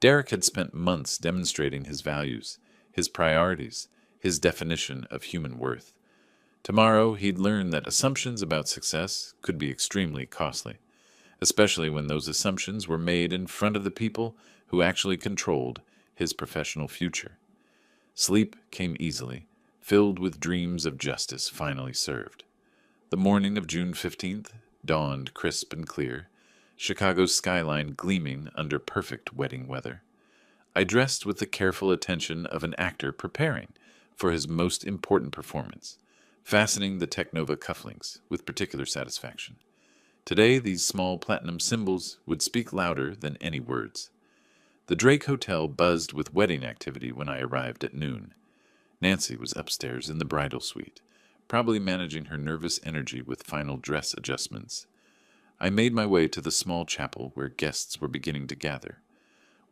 S1: Derek had spent months demonstrating his values, his priorities, his definition of human worth. Tomorrow, he'd learn that assumptions about success could be extremely costly, especially when those assumptions were made in front of the people who actually controlled his professional future. Sleep came easily, filled with dreams of justice finally served. The morning of June 15th dawned crisp and clear, Chicago's skyline gleaming under perfect wedding weather. I dressed with the careful attention of an actor preparing for his most important performance, fastening the Technova cufflinks with particular satisfaction. Today, these small platinum symbols would speak louder than any words. The Drake Hotel buzzed with wedding activity when I arrived at noon. Nancy was upstairs in the bridal suite, probably managing her nervous energy with final dress adjustments. I made my way to the small chapel where guests were beginning to gather.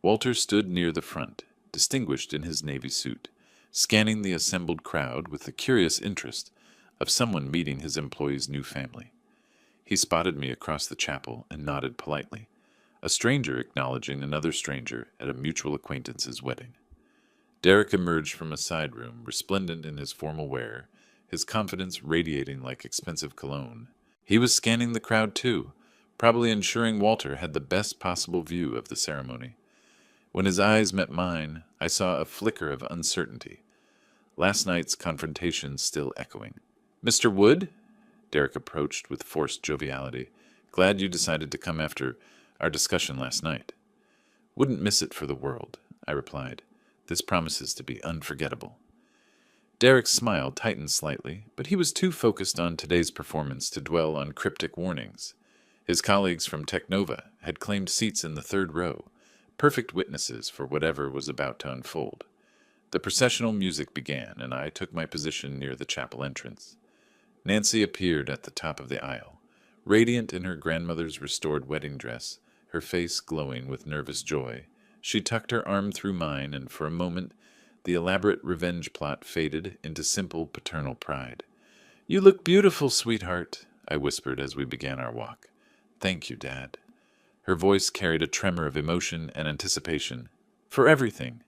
S1: Walter stood near the front, distinguished in his navy suit, scanning the assembled crowd with the curious interest of someone meeting his employee's new family. He spotted me across the chapel and nodded politely, a stranger acknowledging another stranger at a mutual acquaintance's wedding. Derek emerged from a side room, resplendent in his formal wear, his confidence radiating like expensive cologne. He was scanning the crowd too, probably ensuring Walter had the best possible view of the ceremony. When his eyes met mine, I saw a flicker of uncertainty, last night's confrontation still echoing. "Mr. Wood?" Derek approached with forced joviality. "Glad you decided to come after our discussion last night." "Wouldn't miss it for the world," I replied. "This promises to be unforgettable." Derek's smile tightened slightly, but he was too focused on today's performance to dwell on cryptic warnings. His colleagues from Technova had claimed seats in the third row, perfect witnesses for whatever was about to unfold. The processional music began, and I took my position near the chapel entrance. Nancy appeared at the top of the aisle, radiant in her grandmother's restored wedding dress, her face glowing with nervous joy. She tucked her arm through mine, and for a moment The elaborate revenge plot faded into simple paternal pride. "You look beautiful, sweetheart," I whispered as we began our walk. "Thank you, Dad." Her voice carried a tremor of emotion and anticipation. "For everything."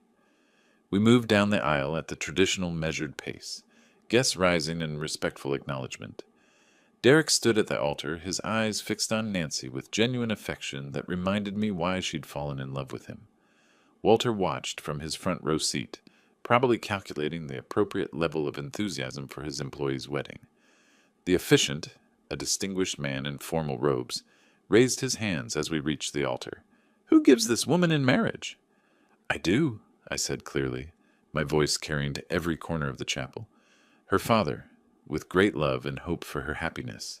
S1: We moved down the aisle at the traditional measured pace, guests rising in respectful acknowledgement. Derek stood at the altar, his eyes fixed on Nancy with genuine affection that reminded me why she'd fallen in love with him. Walter watched from his front row seat, probably calculating the appropriate level of enthusiasm for his employee's wedding. The officiant, a distinguished man in formal robes, raised his hands as we reached the altar. "Who gives this woman in marriage?" "I do," I said clearly, my voice carrying to every corner of the chapel. "Her father, with great love and hope for her happiness."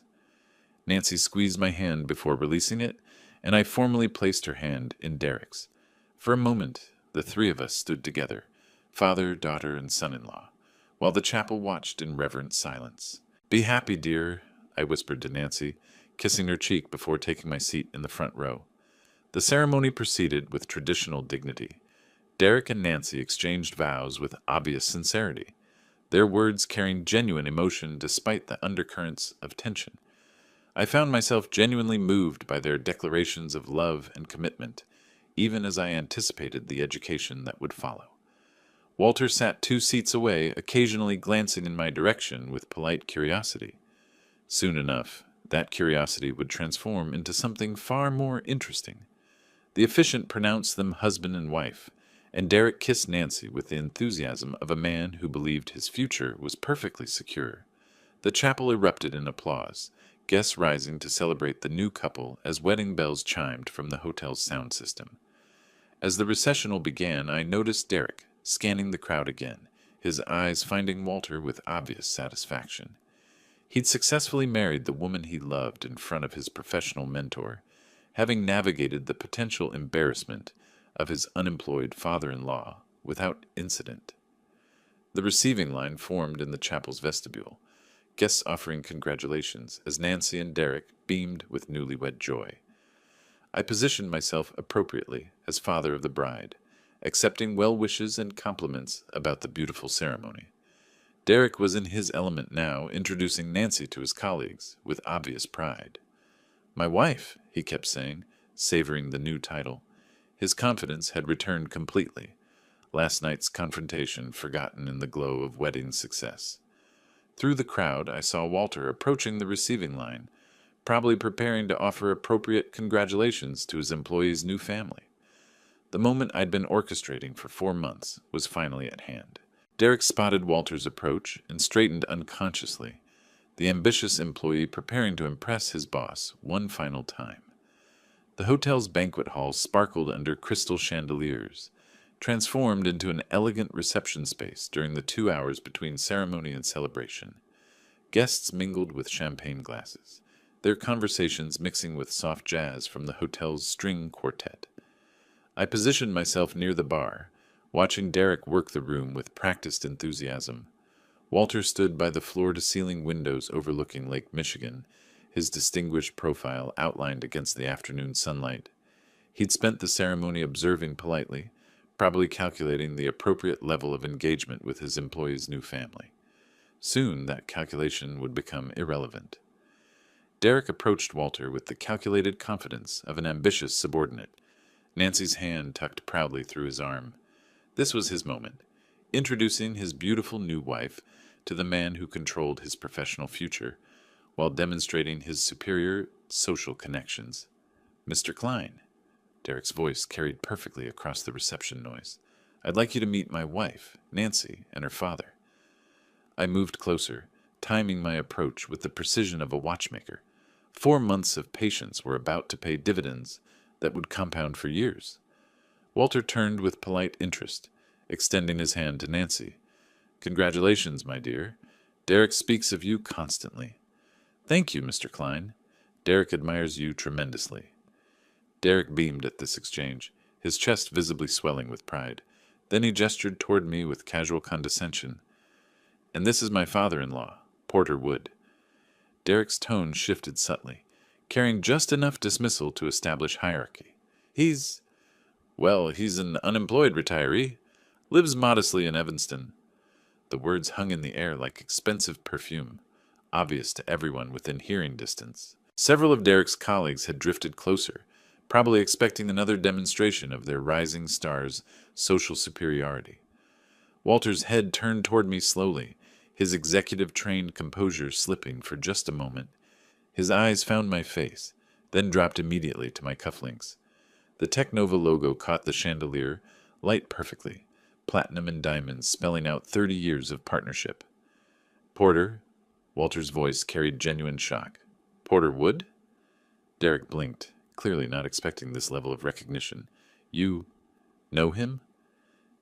S1: Nancy squeezed my hand before releasing it, and I formally placed her hand in Derek's. For a moment, the three of us stood together, father, daughter, and son-in-law, while the chapel watched in reverent silence. "Be happy, dear," I whispered to Nancy, kissing her cheek before taking my seat in the front row. The ceremony proceeded with traditional dignity. Derek and Nancy exchanged vows with obvious sincerity, their words carrying genuine emotion despite the undercurrents of tension. I found myself genuinely moved by their declarations of love and commitment, even as I anticipated the education that would follow. Walter sat 2 seats away, occasionally glancing in my direction with polite curiosity. Soon enough, that curiosity would transform into something far more interesting. The officiant pronounced them husband and wife, and Derek kissed Nancy with the enthusiasm of a man who believed his future was perfectly secure. The chapel erupted in applause, guests rising to celebrate the new couple as wedding bells chimed from the hotel's sound system. As the recessional began, I noticed Derek scanning the crowd again, his eyes finding Walter with obvious satisfaction. He'd successfully married the woman he loved in front of his professional mentor, having navigated the potential embarrassment of his unemployed father-in-law without incident. The receiving line formed in the chapel's vestibule, guests offering congratulations as Nancy and Derek beamed with newlywed joy. I positioned myself appropriately as father of the bride, accepting well wishes and compliments about the beautiful ceremony. Derek was in his element now, introducing Nancy to his colleagues with obvious pride. "My wife," he kept saying, savoring the new title. His confidence had returned completely, last night's confrontation forgotten in the glow of wedding success. Through the crowd, I saw Walter approaching the receiving line, probably preparing to offer appropriate congratulations to his employee's new family. The moment I'd been orchestrating for 4 months was finally at hand. Derek spotted Walter's approach and straightened unconsciously, the ambitious employee preparing to impress his boss one final time. The hotel's banquet hall sparkled under crystal chandeliers, transformed into an elegant reception space during the 2 hours between ceremony and celebration. Guests mingled with champagne glasses, their conversations mixing with soft jazz from the hotel's string quartet. I positioned myself near the bar, watching Derek work the room with practiced enthusiasm. Walter stood by the floor-to-ceiling windows overlooking Lake Michigan, his distinguished profile outlined against the afternoon sunlight. He'd spent the ceremony observing politely, probably calculating the appropriate level of engagement with his employee's new family. Soon that calculation would become irrelevant. Derek approached Walter with the calculated confidence of an ambitious subordinate, Nancy's hand tucked proudly through his arm. This was his moment, introducing his beautiful new wife to the man who controlled his professional future, while demonstrating his superior social connections. "Mr. Klein," Derek's voice carried perfectly across the reception noise, "I'd like you to meet my wife, Nancy, and her father." I moved closer, timing my approach with the precision of a watchmaker. 4 months of patience were about to pay dividends that would compound for years. Walter turned with polite interest, extending his hand to Nancy. "Congratulations, my dear. Derek speaks of you constantly." "Thank you, Mr. Klein. Derek admires you tremendously." Derek beamed at this exchange, his chest visibly swelling with pride. Then he gestured toward me with casual condescension. "And this is my father-in-law, Porter Wood." Derek's tone shifted subtly, carrying just enough dismissal to establish hierarchy. He's an unemployed retiree, Lives modestly in Evanston. The words hung in the air like expensive perfume, obvious to everyone within hearing distance. Several of Derek's colleagues had drifted closer, probably expecting another demonstration of their rising star's social superiority. Walter's head turned toward me slowly, his executive-trained composure slipping for just a moment. His eyes found my face, then dropped immediately to my cufflinks. The Technova logo caught the chandelier, light perfectly, platinum and diamonds spelling out 30 years of partnership. Porter, Walter's voice carried genuine shock. Porter Wood? Derek blinked, clearly not expecting this level of recognition. You know him?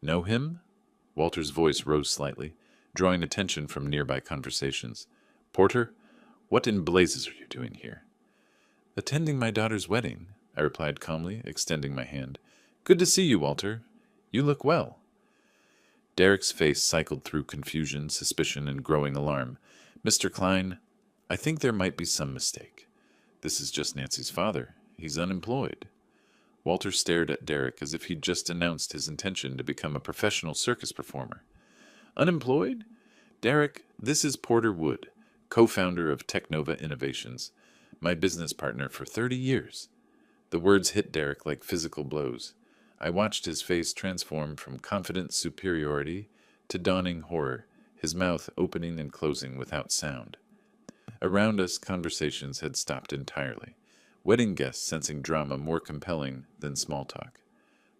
S1: Know him? Walter's voice rose slightly, drawing attention from nearby conversations. Porter, what in blazes are you doing here? Attending my daughter's wedding, I replied calmly, extending my hand. Good to see you, Walter. You look well. Derek's face cycled through confusion, suspicion, and growing alarm. Mr. Klein, I think there might be some mistake. This is just Nancy's father. He's unemployed. Walter stared at Derek as if he'd just announced his intention to become a professional circus performer. Unemployed? Derek, this is Porter Wood, co-founder of Technova Innovations, my business partner for 30 years. The words hit Derek like physical blows. I watched his face transform from confident superiority to dawning horror, his mouth opening and closing without sound. Around us, conversations had stopped entirely, wedding guests sensing drama more compelling than small talk.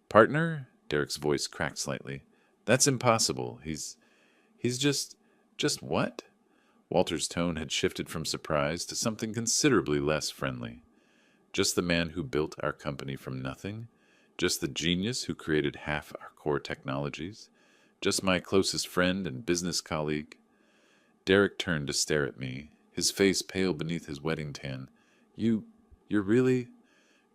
S1: Partner? Derek's voice cracked slightly. That's impossible. He's just what? Walter's tone had shifted from surprise to something considerably less friendly. Just the man who built our company from nothing? Just the genius who created half our core technologies? Just my closest friend and business colleague? Derek turned to stare at me, his face pale beneath his wedding tan. You're really?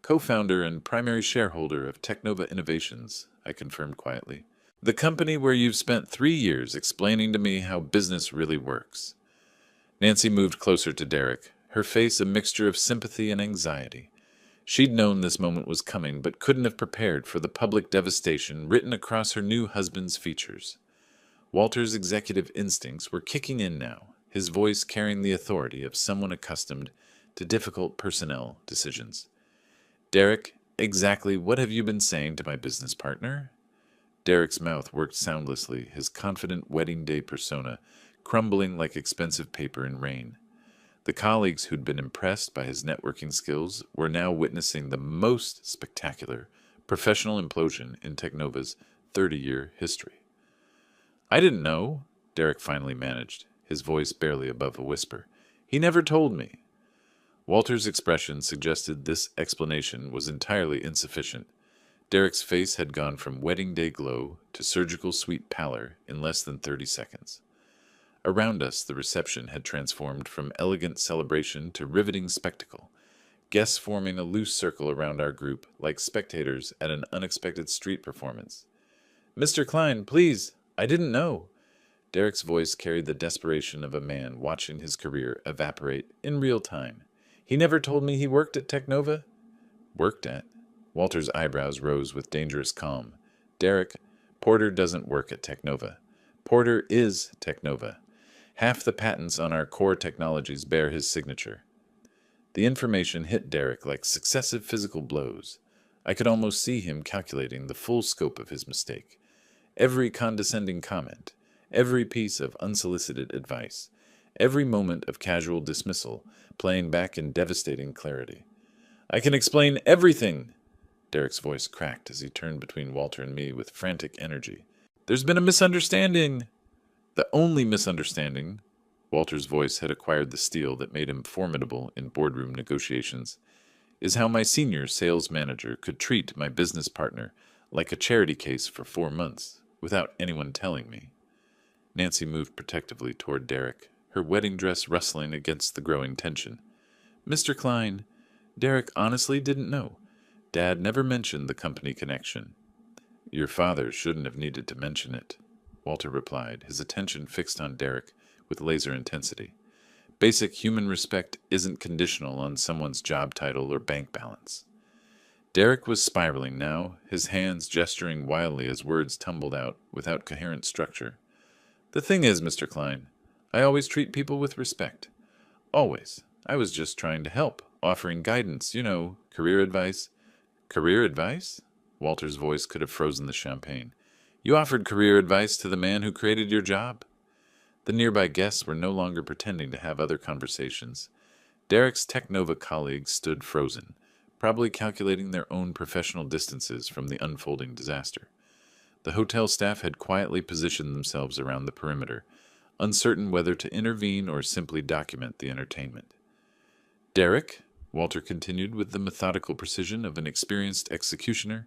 S1: Co-founder and primary shareholder of Technova Innovations, I confirmed quietly. The company where you've spent 3 years explaining to me how business really works. Nancy moved closer to Derek, her face a mixture of sympathy and anxiety. She'd known this moment was coming, but couldn't have prepared for the public devastation written across her new husband's features. Walter's executive instincts were kicking in now, his voice carrying the authority of someone accustomed to difficult personnel decisions. Derek, exactly what have you been saying to my business partner? Derek's mouth worked soundlessly, his confident wedding day persona crumbling like expensive paper in rain. The colleagues who'd been impressed by his networking skills were now witnessing the most spectacular professional implosion in Technova's 30-year history. I didn't know, Derek finally managed, his voice barely above a whisper. He never told me. Walter's expression suggested this explanation was entirely insufficient. Derek's face had gone from wedding day glow to surgical sweet pallor in less than 30 seconds. Around us, the reception had transformed from elegant celebration to riveting spectacle, guests forming a loose circle around our group like spectators at an unexpected street performance. Mr. Klein, please, I didn't know. Derek's voice carried the desperation of a man watching his career evaporate in real time. He never told me he worked at Technova? Worked at? Walter's eyebrows rose with dangerous calm. Derek, Porter doesn't work at Technova. Porter is Technova. Half the patents on our core technologies bear his signature. The information hit Derek like successive physical blows. I could almost see him calculating the full scope of his mistake. Every condescending comment, every piece of unsolicited advice, every moment of casual dismissal playing back in devastating clarity. I can explain everything! Derek's voice cracked as he turned between Walter and me with frantic energy. There's been a misunderstanding! The only misunderstanding, Walter's voice had acquired the steel that made him formidable in boardroom negotiations, is how my senior sales manager could treat my business partner like a charity case for 4 months without anyone telling me. Nancy moved protectively toward Derek, her wedding dress rustling against the growing tension. Mr. Klein, Derek honestly didn't know. Dad never mentioned the company connection. Your father shouldn't have needed to mention it, Walter replied, his attention fixed on Derek with laser intensity. Basic human respect isn't conditional on someone's job title or bank balance. Derek was spiraling now, his hands gesturing wildly as words tumbled out without coherent structure. The thing is, Mr. Klein, I always treat people with respect. Always. I was just trying to help, offering guidance, career advice. Career advice? Walter's voice could have frozen the champagne. You offered career advice to the man who created your job? The nearby guests were no longer pretending to have other conversations. Derek's Technova colleagues stood frozen, probably calculating their own professional distances from the unfolding disaster. The hotel staff had quietly positioned themselves around the perimeter, uncertain whether to intervene or simply document the entertainment. Derek, Walter continued with the methodical precision of an experienced executioner,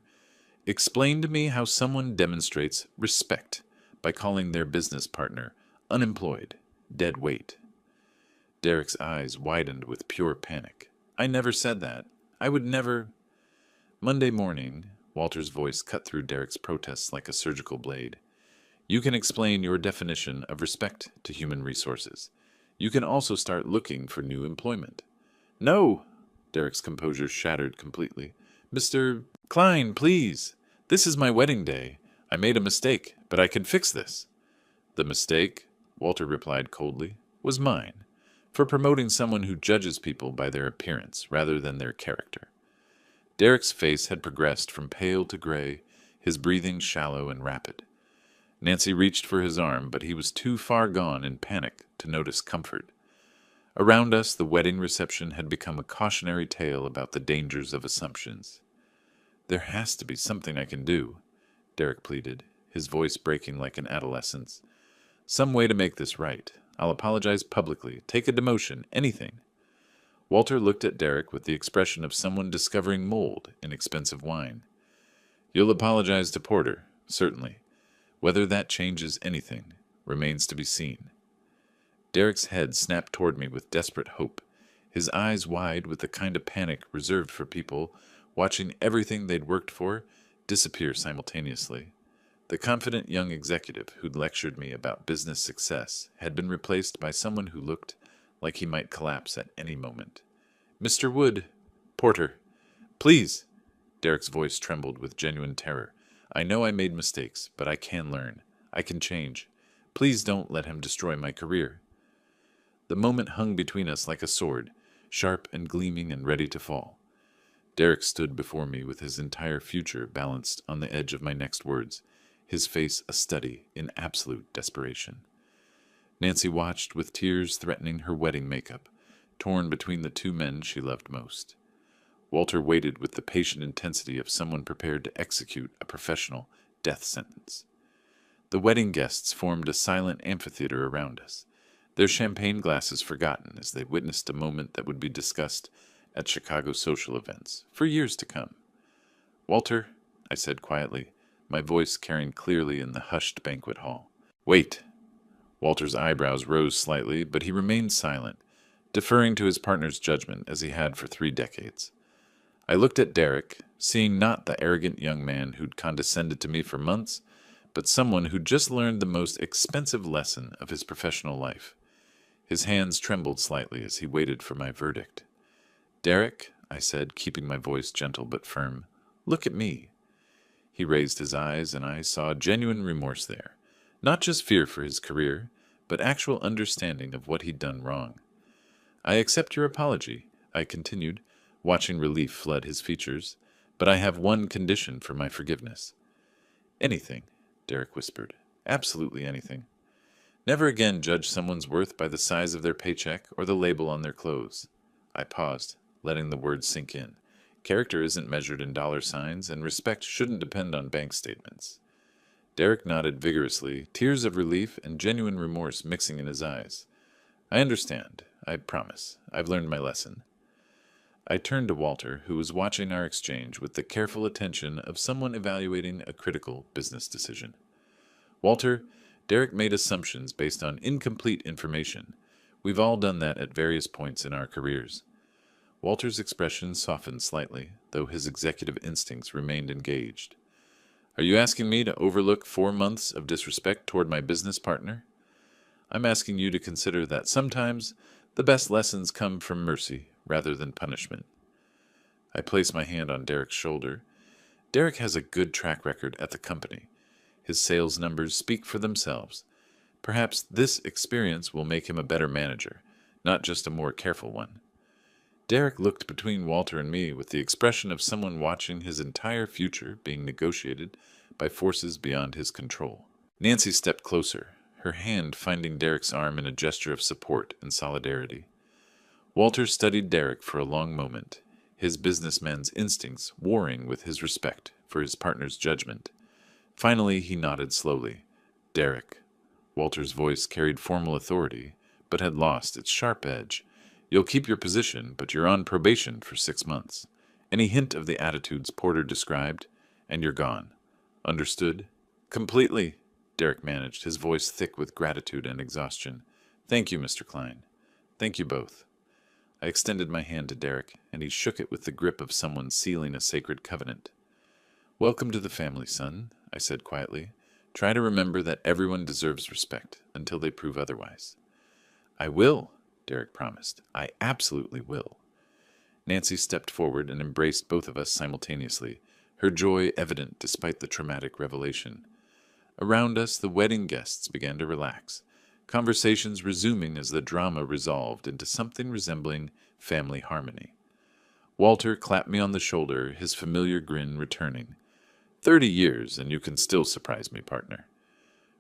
S1: explain to me how someone demonstrates respect by calling their business partner unemployed, dead weight. Derek's eyes widened with pure panic. I never said that. I would never. Monday morning, Walter's voice cut through Derek's protests like a surgical blade. You can explain your definition of respect to human resources. You can also start looking for new employment. No! Derek's composure shattered completely. Mr. Klein, please. This is my wedding day. I made a mistake, but I can fix this. The mistake, Walter replied coldly, was mine, for promoting someone who judges people by their appearance rather than their character. Derek's face had progressed from pale to gray, his breathing shallow and rapid. Nancy reached for his arm, but he was too far gone in panic to notice comfort. Around us, the wedding reception had become a cautionary tale about the dangers of assumptions. There has to be something I can do, Derek pleaded, his voice breaking like an adolescent's. Some way to make this right. I'll apologize publicly, take a demotion, anything. Walter looked at Derek with the expression of someone discovering mold in expensive wine. You'll apologize to Porter, certainly. Whether that changes anything remains to be seen. Derek's head snapped toward me with desperate hope, his eyes wide with the kind of panic reserved for people watching everything they'd worked for disappear simultaneously. The confident young executive who'd lectured me about business success had been replaced by someone who looked like he might collapse at any moment. Mr. Wood, Porter, please. Derek's voice trembled with genuine terror. I know I made mistakes, but I can learn. I can change. Please don't let him destroy my career. The moment hung between us like a sword, sharp and gleaming and ready to fall. Derek stood before me with his entire future balanced on the edge of my next words, his face a study in absolute desperation. Nancy watched with tears threatening her wedding makeup, torn between the two men she loved most. Walter waited with the patient intensity of someone prepared to execute a professional death sentence. The wedding guests formed a silent amphitheater around us, their champagne glasses forgotten as they witnessed a moment that would be discussed at Chicago social events for years to come. Walter, I said quietly, my voice carrying clearly in the hushed banquet hall. Wait. Walter's eyebrows rose slightly, but he remained silent, deferring to his partner's judgment as he had for 3 decades. I looked at Derek, seeing not the arrogant young man who'd condescended to me for months, but someone who'd just learned the most expensive lesson of his professional life. His hands trembled slightly as he waited for my verdict. Derek, I said, keeping my voice gentle but firm, look at me. He raised his eyes, and I saw genuine remorse there. Not just fear for his career, but actual understanding of what he'd done wrong. I accept your apology, I continued, watching relief flood his features, but I have one condition for my forgiveness. Anything, Derek whispered. Absolutely anything. Never again judge someone's worth by the size of their paycheck or the label on their clothes. I paused, letting the words sink in. Character isn't measured in dollar signs, and respect shouldn't depend on bank statements. Derek nodded vigorously, tears of relief and genuine remorse mixing in his eyes. I understand. I promise. I've learned my lesson. I turned to Walter, who was watching our exchange with the careful attention of someone evaluating a critical business decision. Walter, Derek made assumptions based on incomplete information. We've all done that at various points in our careers. Walter's expression softened slightly, though his executive instincts remained engaged. Are you asking me to overlook 4 months of disrespect toward my business partner? I'm asking you to consider that sometimes the best lessons come from mercy rather than punishment. I placed my hand on Derek's shoulder. Derek has a good track record at the company. His sales numbers speak for themselves. Perhaps this experience will make him a better manager, not just a more careful one. Derek looked between Walter and me with the expression of someone watching his entire future being negotiated by forces beyond his control. Nancy stepped closer, her hand finding Derek's arm in a gesture of support and solidarity. Walter studied Derek for a long moment, his businessman's instincts warring with his respect for his partner's judgment. Finally, he nodded slowly. Derek. Walter's voice carried formal authority, but had lost its sharp edge. You'll keep your position, but you're on probation for 6 months. Any hint of the attitudes Porter described, and you're gone. Understood? Completely, Derek managed, his voice thick with gratitude and exhaustion. Thank you, Mr. Klein. Thank you both. I extended my hand to Derek, and he shook it with the grip of someone sealing a sacred covenant. Welcome to the family, son, I said quietly. Try to remember that everyone deserves respect until they prove otherwise. I will, Derek promised. I absolutely will. Nancy stepped forward and embraced both of us simultaneously, her joy evident despite the traumatic revelation. Around us, the wedding guests began to relax, conversations resuming as the drama resolved into something resembling family harmony. Walter clapped me on the shoulder, his familiar grin returning. 30 years, and you can still surprise me, partner.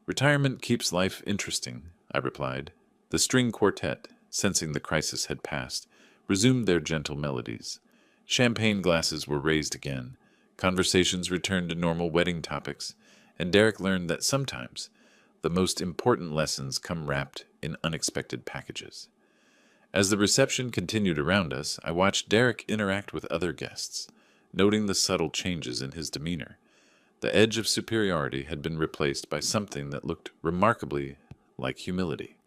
S1: Retirement keeps life interesting, I replied. The string quartet, sensing the crisis had passed, resumed their gentle melodies. Champagne glasses were raised again, conversations returned to normal wedding topics, and Derek learned that sometimes the most important lessons come wrapped in unexpected packages. As the reception continued around us, I watched Derek interact with other guests, noting the subtle changes in his demeanor. The edge of superiority had been replaced by something that looked remarkably like humility.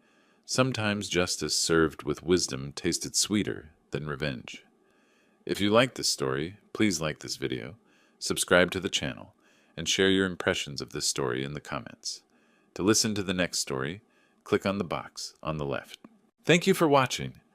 S1: Sometimes justice served with wisdom tasted sweeter than revenge. If you like this story, please like this video, subscribe to the channel, and share your impressions of this story in the comments. To listen to the next story, click on the box on the left. Thank you for watching.